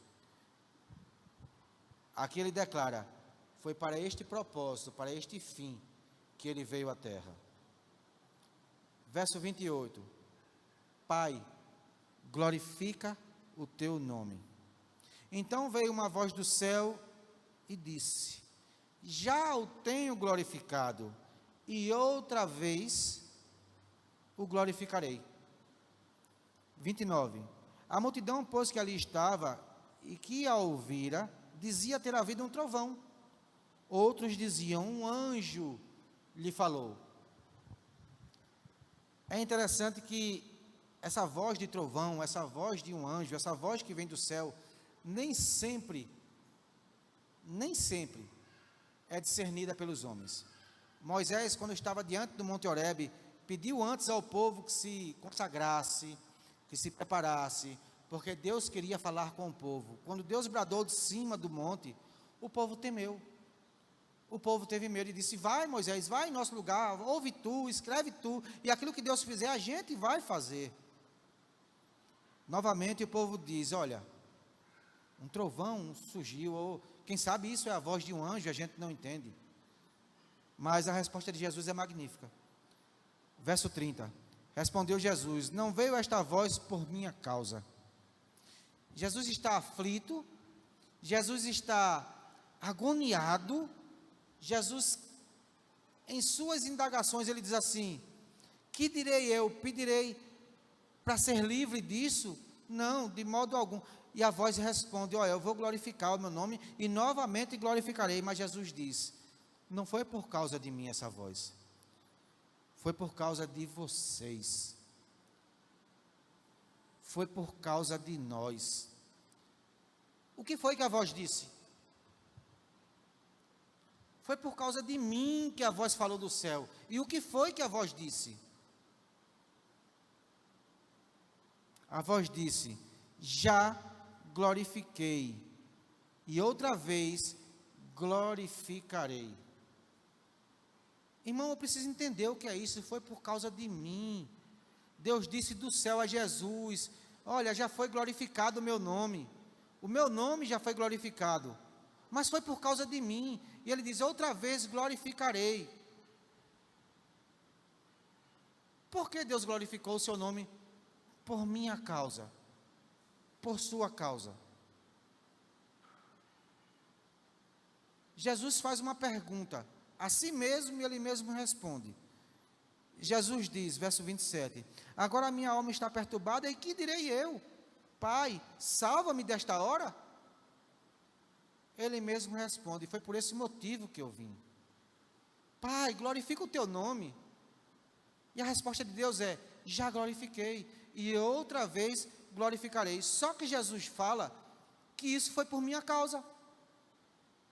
Aqui ele declara: foi para este propósito, para este fim, que ele veio à terra. Verso 28. Pai, glorifica o teu nome. Então veio uma voz do céu e disse: já o tenho glorificado, e outra vez o glorificarei. 29. A multidão, pois, que ali estava e que a ouvira, dizia ter havido um trovão. Outros diziam: um anjo lhe falou. É interessante que essa voz de trovão, essa voz de um anjo, essa voz que vem do céu, nem sempre é discernida pelos homens. Moisés, quando estava diante do Monte Horebe, pediu antes ao povo que se consagrasse, que se preparasse, porque Deus queria falar com o povo. Quando Deus bradou de cima do monte, o povo temeu. O povo teve medo e disse: vai, Moisés, vai em nosso lugar, ouve tu, escreve tu, e aquilo que Deus fizer, a gente vai fazer. Novamente o povo diz: olha, um trovão surgiu, ou quem sabe isso é a voz de um anjo, a gente não entende. Mas a resposta de Jesus é magnífica. Verso 30. Respondeu Jesus: não veio esta voz por minha causa. Jesus está aflito, Jesus está agoniado. Jesus, em suas indagações, ele diz assim: que direi eu? Pedirei para ser livre disso? Não, de modo algum. E a voz responde: olha, eu vou glorificar o meu nome e novamente glorificarei. Mas Jesus diz: não foi por causa de mim essa voz, foi por causa de vocês, foi por causa de nós. O que foi que a voz disse? Foi por causa de mim que a voz falou do céu. E o que foi que a voz disse? A voz disse: já glorifiquei, e outra vez glorificarei. Irmão, eu preciso entender o que é isso. Foi por causa de mim. Deus disse do céu a Jesus: olha, já foi glorificado o meu nome já foi glorificado, mas foi por causa de mim. E ele diz: outra vez glorificarei. Por que Deus glorificou o seu nome? Por minha causa, por sua causa. Jesus faz uma pergunta a si mesmo e ele mesmo responde. Jesus diz, verso 27, agora a minha alma está perturbada, e que direi eu? Pai, salva-me desta hora? Ele mesmo responde: foi por esse motivo que eu vim. Pai, glorifica o teu nome. E a resposta de Deus é: já glorifiquei, e outra vez glorificarei. Só que Jesus fala que isso foi por minha causa,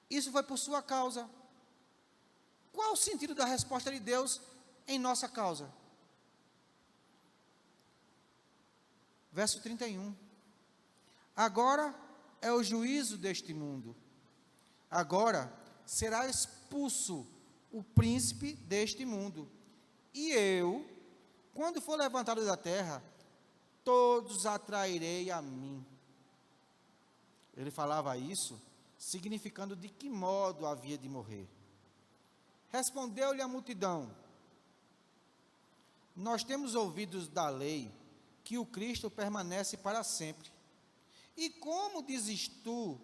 isso foi por sua causa. Qual o sentido da resposta de Deus em nossa causa? Verso 31. Agora é o juízo deste mundo. Agora será expulso o príncipe deste mundo. E eu, quando for levantado da terra, todos atrairei a mim. Ele falava isso, significando de que modo havia de morrer. Respondeu-lhe a multidão: nós temos ouvido da lei que o Cristo permanece para sempre. E como dizes tu,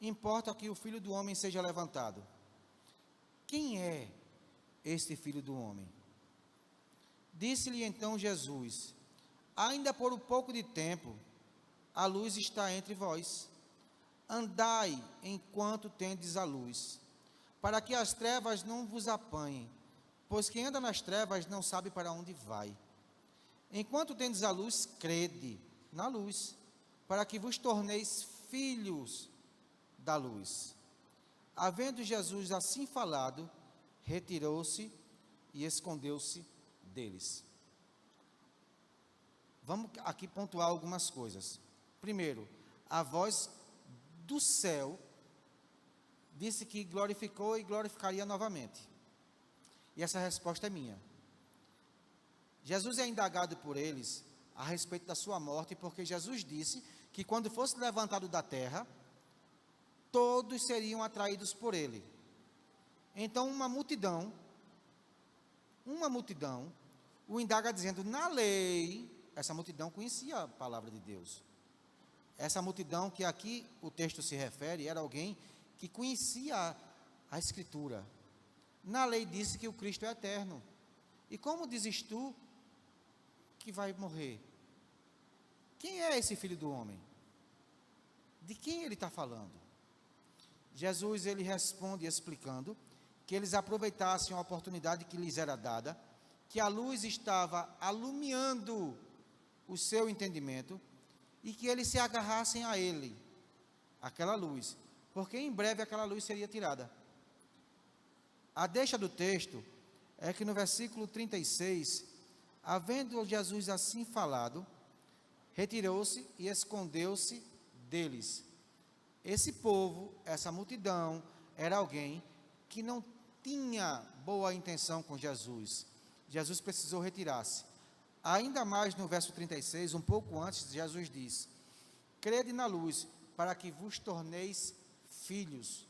importa que o Filho do Homem seja levantado? Quem é este Filho do Homem? Disse-lhe então Jesus: ainda por um pouco de tempo, a luz está entre vós. Andai enquanto tendes a luz, para que as trevas não vos apanhem, pois quem anda nas trevas não sabe para onde vai. Enquanto tendes a luz, crede na luz, para que vos torneis filhos da luz. Havendo Jesus assim falado, retirou-se e escondeu-se deles. Vamos aqui pontuar algumas coisas. Primeiro, a voz do céu disse que glorificou e glorificaria novamente. E essa resposta é minha. Jesus é indagado por eles a respeito da sua morte, porque Jesus disse que quando fosse levantado da terra, todos seriam atraídos por ele. Então uma multidão o indaga dizendo: na lei, essa multidão conhecia a palavra de Deus. Essa multidão que aqui o texto se refere, era alguém que conhecia a Escritura. Na lei disse que o Cristo é eterno. E como dizes tu que vai morrer? Quem é esse Filho do Homem? De quem ele está falando? Jesus, ele responde explicando que eles aproveitassem a oportunidade que lhes era dada, que a luz estava alumiando o seu entendimento, e que eles se agarrassem a ele, aquela luz, porque em breve aquela luz seria tirada. A deixa do texto é que no versículo 36, havendo Jesus assim falado, retirou-se e escondeu-se deles. Esse povo, essa multidão, era alguém que não tinha boa intenção com Jesus. Jesus precisou retirar-se. Ainda mais no verso 36, um pouco antes, Jesus diz: crede na luz, para que vos torneis filhos.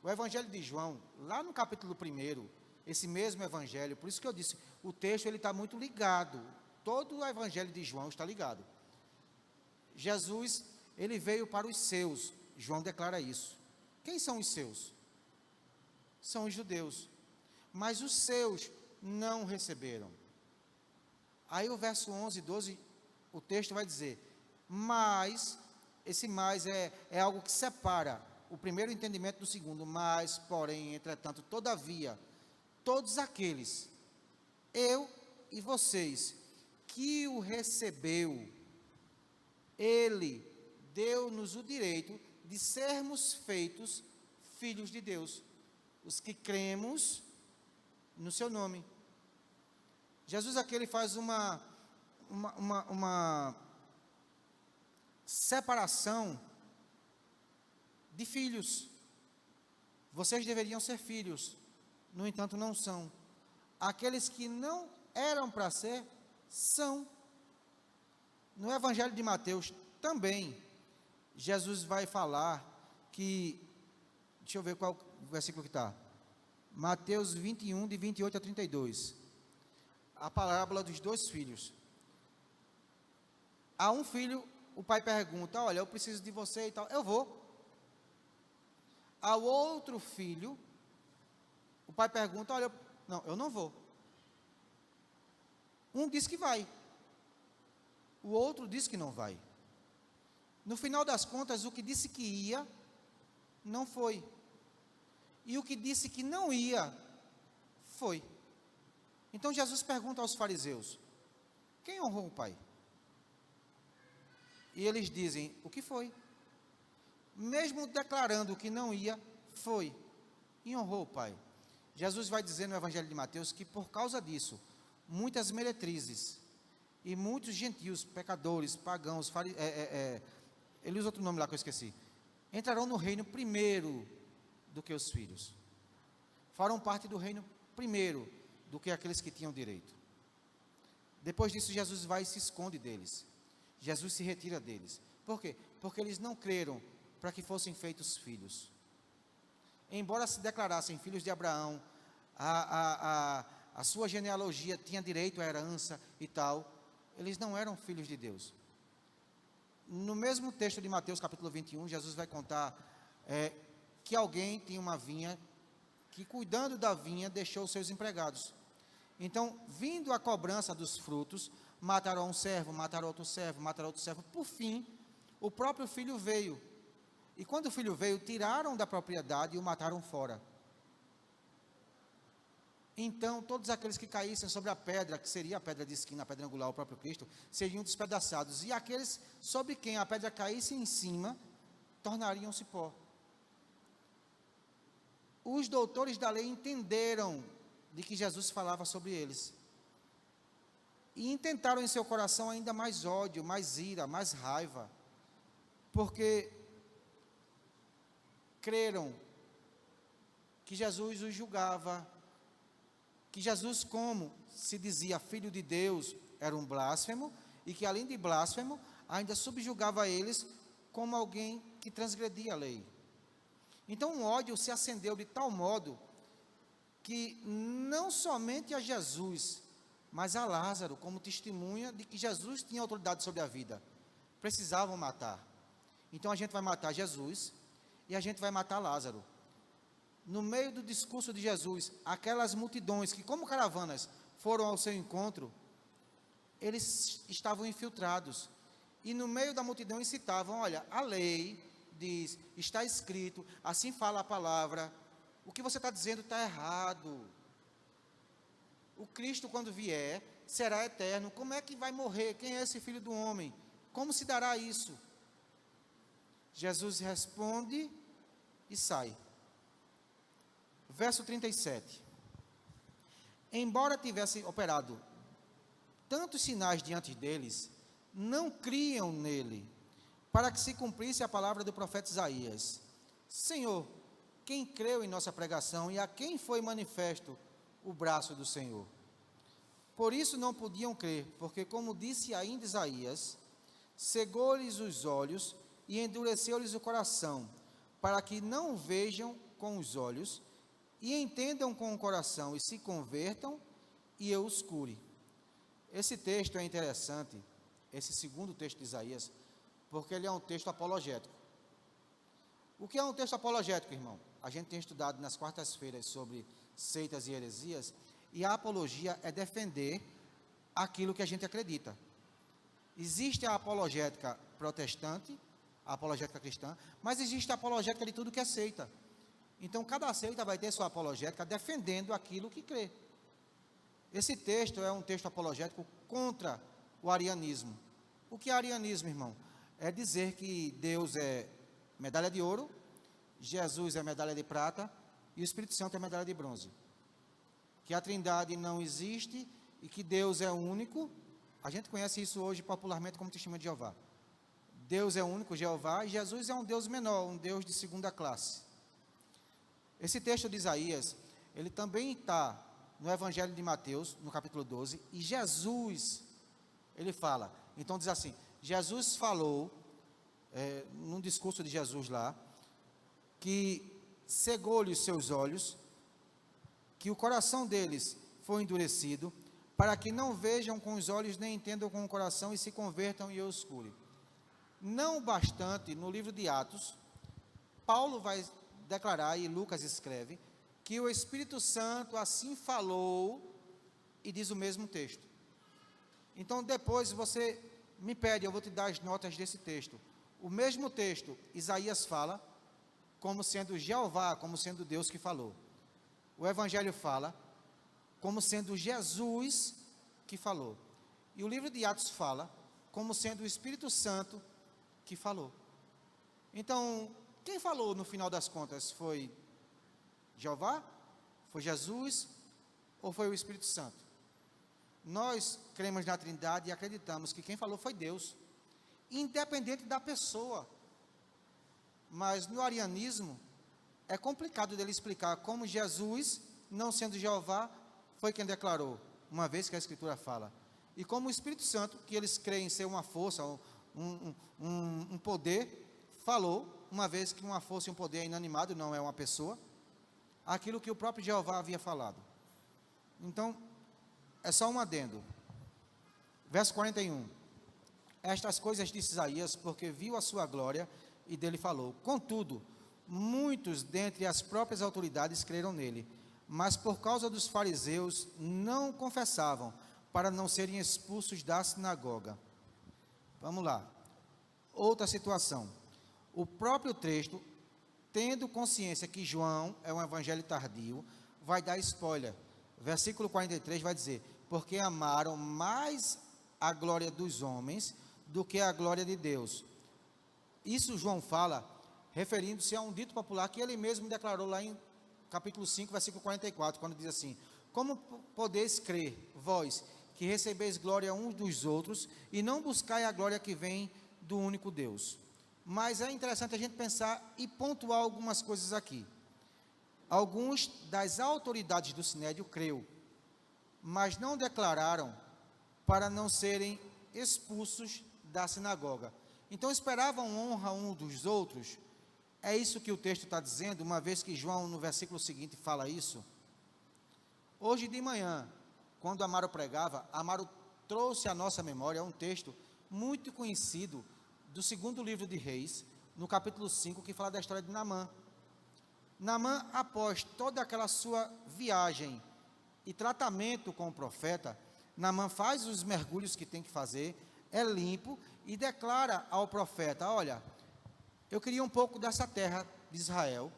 O Evangelho de João, lá no capítulo 1, esse mesmo Evangelho, por isso que eu disse, o texto ele está muito ligado, todo o Evangelho de João está ligado. Jesus, ele veio para os seus, João declara isso. Quem são os seus? São os judeus, mas os seus não receberam. Aí o verso 11 e 12, o texto vai dizer, mas, esse mais é algo que separa o primeiro entendimento do segundo, mas, porém, entretanto, todavia, todos aqueles, eu e vocês, que o recebeu, ele deu-nos o direito de sermos feitos filhos de Deus, os que cremos no seu nome. Jesus aqui ele faz uma separação de filhos. Vocês deveriam ser filhos, no entanto não são. Aqueles que não eram para ser, são. No Evangelho de Mateus também, Jesus vai falar que, deixa eu ver qual versículo que está, Mateus 21, de 28 a 32, a parábola dos dois filhos. A um filho, o pai pergunta, olha, eu preciso de você e tal, eu vou. Ao outro filho, o pai pergunta, olha, não, eu não vou. Um diz que vai, o outro diz que não vai. No final das contas, o que disse que ia, não foi. E o que disse que não ia, foi. Então Jesus pergunta aos fariseus, quem honrou o pai? E eles dizem, o que foi? Mesmo declarando que não ia, foi. E honrou o pai. Jesus vai dizer no Evangelho de Mateus que por causa disso, muitas meretrizes E muitos gentios, pecadores, pagãos, ele usa outro nome lá que eu esqueci, entrarão no reino primeiro do que os filhos. Farão parte do reino primeiro do que aqueles que tinham direito. Depois disso, Jesus vai e se esconde deles. Jesus se retira deles. Por quê? Porque eles não creram para que fossem feitos filhos. Embora se declarassem filhos de Abraão, a sua genealogia tinha direito à herança e tal, eles não eram filhos de Deus. No mesmo texto de Mateus capítulo 21, Jesus vai contar que alguém tinha uma vinha, que cuidando da vinha deixou seus empregados. Então, vindo a cobrança dos frutos, mataram um servo, mataram outro servo, mataram outro servo. Por fim, o próprio filho veio. E quando o filho veio, tiraram da propriedade e o mataram fora. Então, todos aqueles que caíssem sobre a pedra, que seria a pedra de esquina, a pedra angular, o próprio Cristo, seriam despedaçados. E aqueles sobre quem a pedra caísse em cima, tornariam-se pó. Os doutores da lei entenderam de que Jesus falava sobre eles. E intentaram em seu coração ainda mais ódio, mais ira, mais raiva. Porque creram que Jesus os julgava, que Jesus, como se dizia filho de Deus, era um blasfemo, e que além de blasfemo, ainda subjugava eles como alguém que transgredia a lei. Então o ódio se acendeu de tal modo que não somente a Jesus, mas a Lázaro, como testemunha de que Jesus tinha autoridade sobre a vida, precisavam matar. Então a gente vai matar Jesus e a gente vai matar Lázaro. No meio do discurso de Jesus, aquelas multidões que, como caravanas, foram ao seu encontro, eles estavam infiltrados. E no meio da multidão incitavam: olha, a lei diz, está escrito, assim fala a palavra, o que você está dizendo está errado. O Cristo, quando vier, será eterno. Como é que vai morrer? Quem é esse filho do homem? Como se dará isso? Jesus responde e sai. Verso 37. Embora tivesse operado tantos sinais diante deles, não criam nele, para que se cumprisse a palavra do profeta Isaías: Senhor, quem creu em nossa pregação e a quem foi manifesto o braço do Senhor? Por isso não podiam crer, porque, como disse ainda Isaías, cegou-lhes os olhos e endureceu-lhes o coração, para que não vejam com os olhos e entendam com o coração e se convertam e eu os cure. Esse texto é interessante, esse segundo texto de Isaías, porque ele é um texto apologético. O que é um texto apologético, irmão? A gente tem estudado nas quartas-feiras sobre seitas e heresias, e a apologia é defender aquilo que a gente acredita. Existe a apologética protestante, a apologética cristã, mas existe a apologética de tudo que é seita. Então, cada seita vai ter sua apologética defendendo aquilo que crê. Esse texto é um texto apologético contra o arianismo. O que é arianismo, irmão? É dizer que Deus é medalha de ouro, Jesus é medalha de prata e o Espírito Santo é medalha de bronze. Que a Trindade não existe e que Deus é único. A gente conhece isso hoje popularmente como testemunho de Jeová. Deus é único, Jeová, e Jesus é um Deus menor, um Deus de segunda classe. Esse texto de Isaías, ele também está no Evangelho de Mateus, no capítulo 12, e Jesus, ele fala, então diz assim, Jesus falou, num discurso de Jesus lá, que cegou-lhe os seus olhos, que o coração deles foi endurecido, para que não vejam com os olhos, nem entendam com o coração, e se convertam e eu os cure. Não bastante, no livro de Atos, Paulo vai declarar, e Lucas escreve, que o Espírito Santo assim falou, e diz o mesmo texto. Então depois você me pede, eu vou te dar as notas desse texto. O mesmo texto, Isaías fala, como sendo Jeová, como sendo Deus que falou. O Evangelho fala, como sendo Jesus que falou. E o livro de Atos fala, como sendo o Espírito Santo que falou. Então, quem falou no final das contas? Foi Jeová? Foi Jesus? Ou foi o Espírito Santo? Nós cremos na Trindade e acreditamos que quem falou foi Deus, independente da pessoa. Mas no arianismo, é complicado dele explicar como Jesus, não sendo Jeová, foi quem declarou, uma vez que a Escritura fala. E como o Espírito Santo, que eles creem ser uma força, um poder, falou, uma vez que uma força e um poder é inanimado, não é uma pessoa, aquilo que o próprio Jeová havia falado. Então, é só um adendo. Verso 41. Estas coisas disse Isaías, porque viu a sua glória e dele falou. Contudo, muitos dentre as próprias autoridades creram nele, mas por causa dos fariseus não confessavam, para não serem expulsos da sinagoga. Vamos lá. Outra situação. O próprio texto, tendo consciência que João é um evangelho tardio, vai dar spoiler. Versículo 43 vai dizer, porque amaram mais a glória dos homens do que a glória de Deus. Isso João fala, referindo-se a um dito popular que ele mesmo declarou lá em capítulo 5, versículo 44, quando diz assim, como podeis crer, vós, que recebeis glória uns dos outros, e não buscai a glória que vem do único Deus. Mas é interessante a gente pensar e pontuar algumas coisas aqui. Alguns das autoridades do Sinédrio creu, mas não declararam para não serem expulsos da sinagoga. Então esperavam honra uns dos outros. É isso que o texto está dizendo, uma vez que João no versículo seguinte fala isso. Hoje de manhã, quando Amaro pregava, Amaro trouxe à nossa memória um texto muito conhecido do segundo livro de Reis, no capítulo 5, que fala da história de Naamã. Naamã, após toda aquela sua viagem e tratamento com o profeta, Naamã faz os mergulhos que tem que fazer, é limpo e declara ao profeta, olha, eu queria um pouco dessa terra de Israel,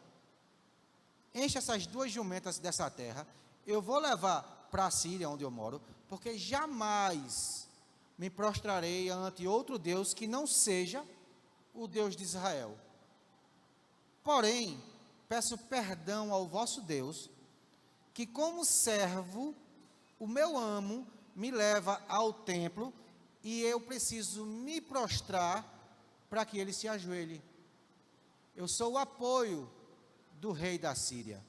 enche essas 2 jumentas dessa terra, eu vou levar para a Síria, onde eu moro, porque jamais me prostrarei ante outro Deus que não seja o Deus de Israel. Porém, peço perdão ao vosso Deus, que como servo, o meu amo me leva ao templo e eu preciso me prostrar para que ele se ajoelhe. Eu sou o apoio do rei da Síria.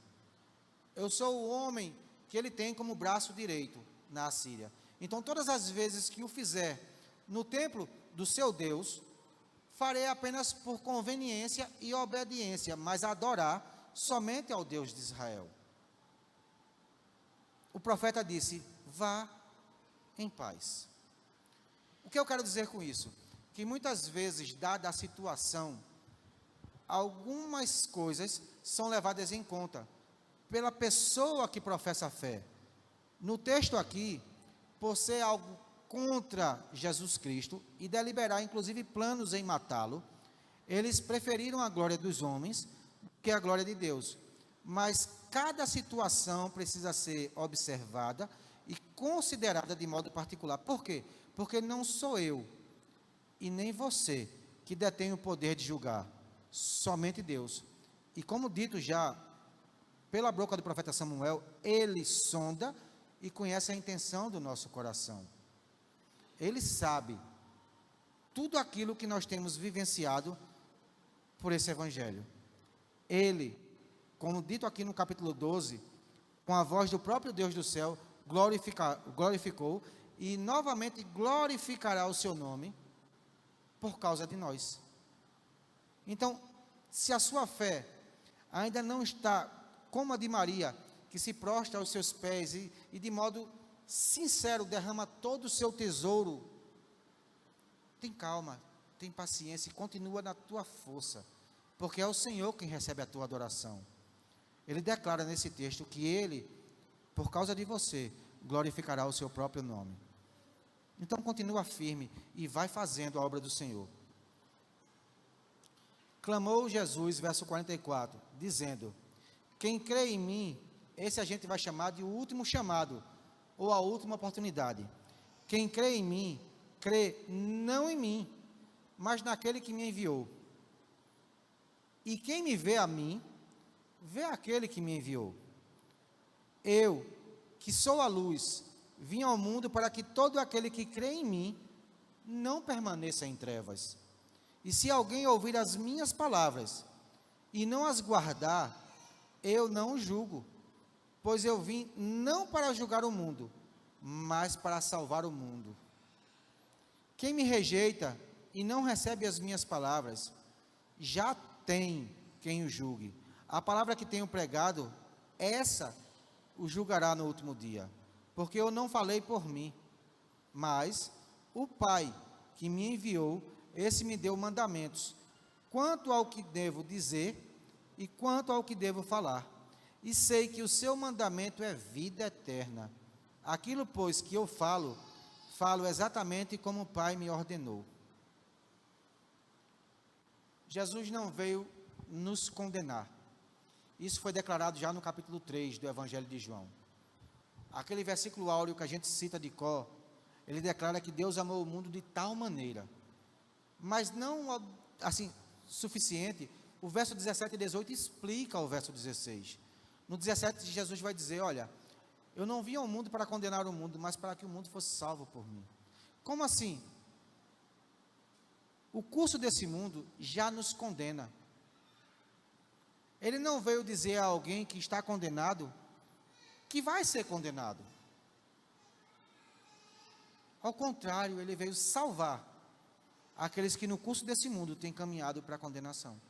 Eu sou o homem que ele tem como braço direito na Síria. Então, todas as vezes que o fizer no templo do seu Deus, farei apenas por conveniência e obediência, mas adorar somente ao Deus de Israel. O profeta disse, vá em paz. O que eu quero dizer com isso? Que muitas vezes, dada a situação, algumas coisas são levadas em conta pela pessoa que professa a fé. No texto aqui, por ser algo contra Jesus Cristo e deliberar inclusive planos em matá-lo, eles preferiram a glória dos homens que a glória de Deus. Mas cada situação precisa ser observada e considerada de modo particular. Por quê? Porque não sou eu e nem você que detém o poder de julgar, somente Deus. E como dito já pela boca do profeta Samuel, ele sonda e conhece a intenção do nosso coração. Ele sabe tudo aquilo que nós temos vivenciado por esse evangelho. Ele, como dito aqui no capítulo 12, com a voz do próprio Deus do céu, glorificou e novamente glorificará o seu nome por causa de nós. Então, se a sua fé ainda não está como a de Maria, que se prostra aos seus pés e de modo sincero derrama todo o seu tesouro, tem calma, tem paciência e continua na tua força, porque é o Senhor quem recebe a tua adoração. Ele declara nesse texto que ele, por causa de você, glorificará o seu próprio nome. Então continua firme e vai fazendo a obra do Senhor. Clamou Jesus, verso 44, dizendo, quem crê em mim, esse a gente vai chamar de o último chamado, ou a última oportunidade. Quem crê em mim, crê não em mim, mas naquele que me enviou. E quem me vê a mim, vê aquele que me enviou. Eu, que sou a luz, Vim ao mundo para que todo aquele que crê em mim não permaneça em trevas. E se alguém ouvir as minhas palavras e não as guardar, eu não o julgo, pois eu vim não para julgar o mundo, mas para salvar o mundo. Quem me rejeita e não recebe as minhas palavras, já tem quem o julgue. A palavra que tenho pregado, essa o julgará no último dia, porque eu não falei por mim, mas o Pai que me enviou, esse me deu mandamentos, quanto ao que devo dizer e quanto ao que devo falar. E sei que o seu mandamento é vida eterna. Aquilo, pois, que eu falo exatamente como o Pai me ordenou. Jesus não veio nos condenar. Isso foi declarado já no capítulo 3 do Evangelho de João. Aquele versículo áureo que a gente cita de cor, ele declara que Deus amou o mundo de tal maneira, mas não assim suficiente. O verso 17 e 18 explica o verso 16. No 17 Jesus vai dizer, olha, eu não vim ao mundo para condenar o mundo, mas para que o mundo fosse salvo por mim. Como assim? O curso desse mundo já nos condena. Ele não veio dizer a alguém que está condenado que vai ser condenado. Ao contrário, ele veio salvar aqueles que no curso desse mundo têm caminhado para a condenação.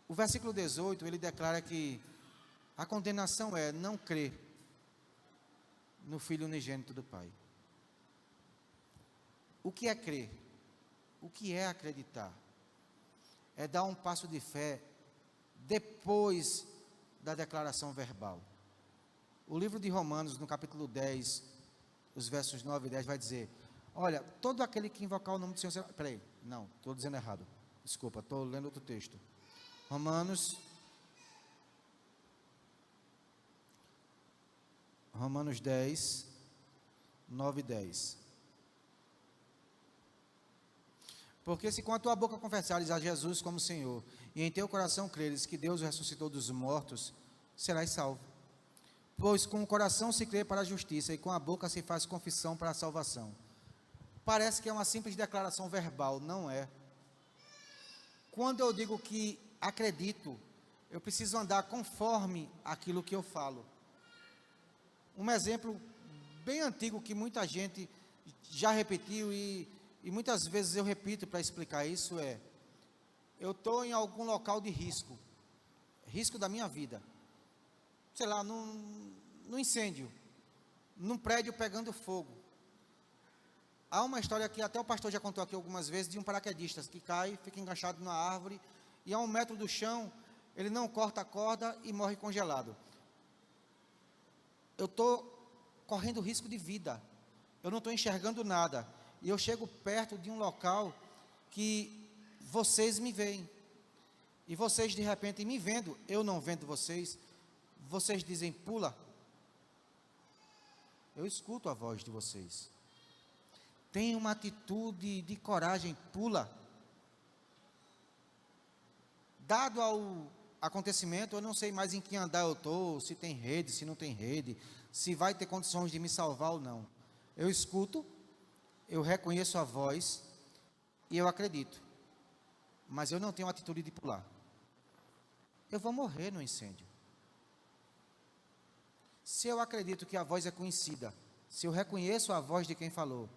O versículo 18, ele declara que a condenação é não crer no Filho unigênito do Pai. O que é crer? O que é acreditar? É dar um passo de fé depois da declaração verbal. O livro de Romanos, no capítulo 10, os versos 9 e 10, vai dizer, olha, todo aquele que invocar o nome do Senhor será... Peraí, não, estou dizendo errado. Desculpa, estou lendo outro texto. Romanos 10, 9 e 10. Porque se com a tua boca confessares a Jesus como Senhor, e em teu coração creres que Deus o ressuscitou dos mortos, serás salvo. Pois com o coração se crê para a justiça, e com a boca se faz confissão para a salvação. Parece que é uma simples declaração verbal, não é. Quando eu digo que acredito, eu preciso andar conforme aquilo que eu falo. Um exemplo bem antigo que muita gente já repetiu e muitas vezes eu repito para explicar isso é, eu estou em algum local de risco da minha vida, sei lá, num incêndio, num prédio pegando fogo. Há uma história que até o pastor já contou aqui algumas vezes, de um paraquedista que cai, fica enganchado na árvore, e a 1 metro do chão, ele não corta a corda e morre congelado. Eu estou correndo risco de vida, eu não estou enxergando nada, e eu chego perto de um local que vocês me veem, e vocês de repente me vendo, eu não vendo vocês, vocês dizem pula, eu escuto a voz de vocês, tenha uma atitude de coragem, pula. Dado ao acontecimento, eu não sei mais em que andar eu estou, se tem rede, se não tem rede, se vai ter condições de me salvar ou não. Eu escuto, eu reconheço a voz e eu acredito, mas eu não tenho atitude de pular. Eu vou morrer no incêndio. Se eu acredito que a voz é conhecida, se eu reconheço a voz de quem falou,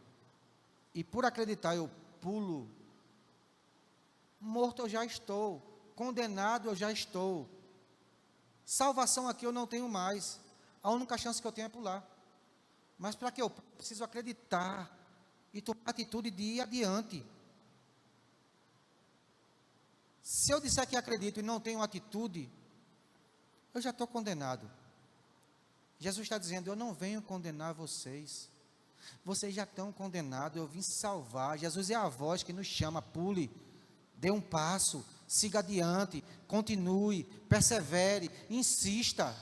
e por acreditar eu pulo, morto eu já estou, condenado eu já estou, salvação aqui eu não tenho mais, a única chance que eu tenho é pular. Mas para que eu preciso acreditar e tomar atitude de ir adiante. Se eu disser que acredito e não tenho atitude, eu já estou condenado. Jesus está dizendo, eu não venho condenar vocês, vocês já estão condenados, eu vim salvar. Jesus é a voz que nos chama, pule, dê um passo, siga adiante, continue, persevere, insista.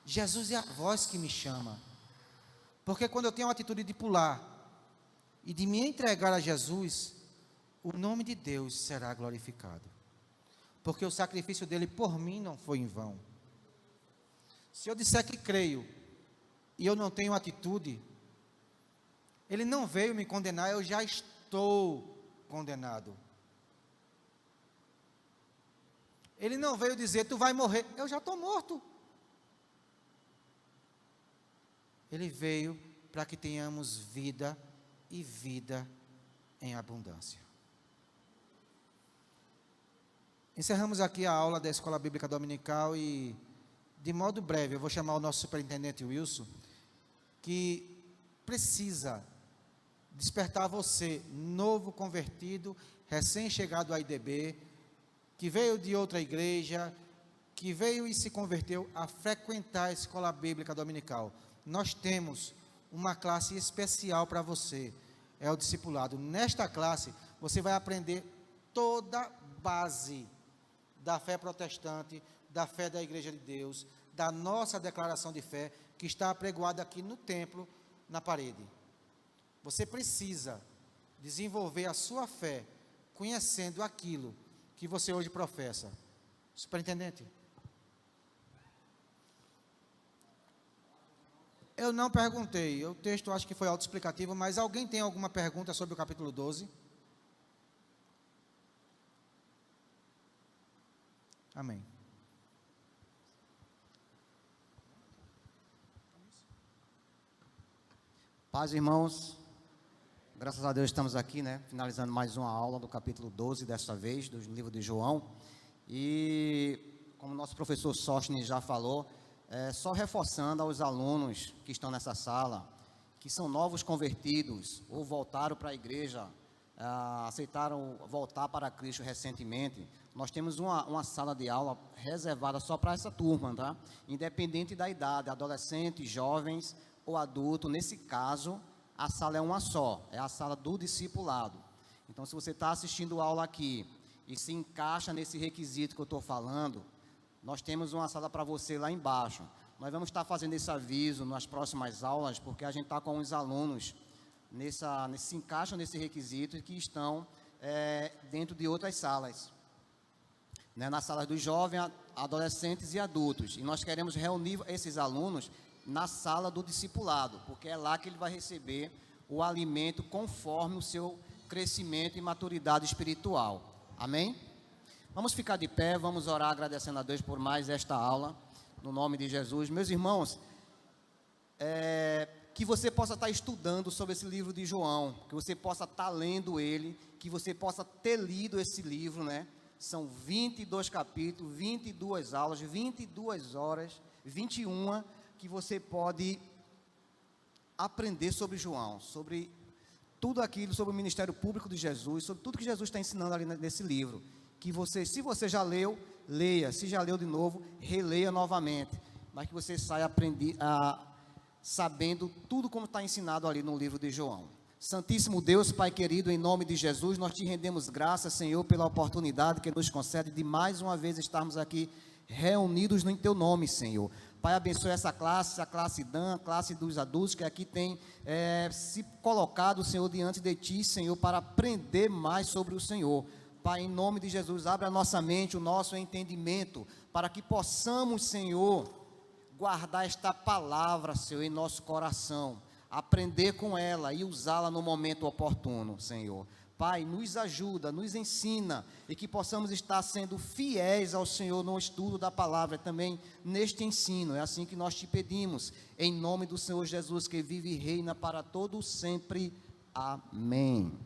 Jesus é a voz que me chama, porque quando eu tenho a atitude de pular, e de me entregar a Jesus, o nome de Deus será glorificado, porque o sacrifício dele por mim não foi em vão. Se eu disser que creio e eu não tenho atitude, Ele não veio me condenar, eu já estou condenado. Ele não veio dizer, tu vai morrer, eu já estou morto. Ele veio para que tenhamos vida e vida em abundância. Encerramos aqui a aula da Escola Bíblica Dominical e, de modo breve, eu vou chamar o nosso superintendente Wilson, que precisa despertar você, novo convertido, recém-chegado à IDB, que veio de outra igreja, que veio e se converteu a frequentar a Escola Bíblica Dominical. Nós temos uma classe especial para você, é o discipulado. Nesta classe, você vai aprender toda a base da fé protestante, da fé da Igreja de Deus, da nossa declaração de fé, que está apregoada aqui no templo, na parede. Você precisa desenvolver a sua fé, conhecendo aquilo que você hoje professa. Superintendente? Eu não perguntei, o texto acho que foi autoexplicativo, mas alguém tem alguma pergunta sobre o capítulo 12? Amém. Paz, irmãos. Graças a Deus estamos aqui, finalizando mais uma aula do capítulo 12, desta vez, do livro de João. E, como nosso professor Sostnes já falou, só reforçando aos alunos que estão nessa sala, que são novos convertidos, ou voltaram para a igreja, aceitaram voltar para Cristo recentemente, nós temos uma sala de aula reservada só para essa turma, tá? Independente da idade, adolescentes, jovens ou adulto, nesse caso, a sala é uma só, é a sala do discipulado. Então, se você está assistindo a aula aqui e se encaixa nesse requisito que eu estou falando, nós temos uma sala para você lá embaixo. Nós vamos estar fazendo esse aviso nas próximas aulas, porque a gente está com uns alunos se encaixam nesse requisito e que estão dentro de outras salas, nas salas dos jovens, adolescentes e adultos. E nós queremos reunir esses alunos na sala do discipulado, porque é lá que ele vai receber o alimento conforme o seu crescimento e maturidade espiritual. Amém? Vamos ficar de pé, vamos orar agradecendo a Deus por mais esta aula, no nome de Jesus. Meus irmãos, que você possa estar estudando sobre esse livro de João, que você possa estar lendo ele, que você possa ter lido esse livro, São 22 capítulos, 22 aulas, 22 horas, 21, que você pode aprender sobre João, sobre tudo aquilo, sobre o ministério público de Jesus, sobre tudo que Jesus está ensinando ali nesse livro. Que você, se você já leu, leia, se já leu de novo, releia novamente, mas que você saia sabendo tudo como está ensinado ali no livro de João. Santíssimo Deus, Pai querido, em nome de Jesus, nós te rendemos graças, Senhor, pela oportunidade que nos concede de mais uma vez estarmos aqui reunidos no teu nome, Senhor. Pai, abençoe essa classe, a classe Dan, a classe dos adultos que aqui tem se colocado, Senhor, diante de ti, Senhor, para aprender mais sobre o Senhor. Pai, em nome de Jesus, abre a nossa mente, o nosso entendimento, para que possamos, Senhor, guardar esta palavra, Senhor, em nosso coração, aprender com ela e usá-la no momento oportuno, Senhor. Pai, nos ajuda, nos ensina, e que possamos estar sendo fiéis ao Senhor no estudo da palavra, também neste ensino. É assim que nós te pedimos, em nome do Senhor Jesus, que vive e reina para todo sempre. Amém.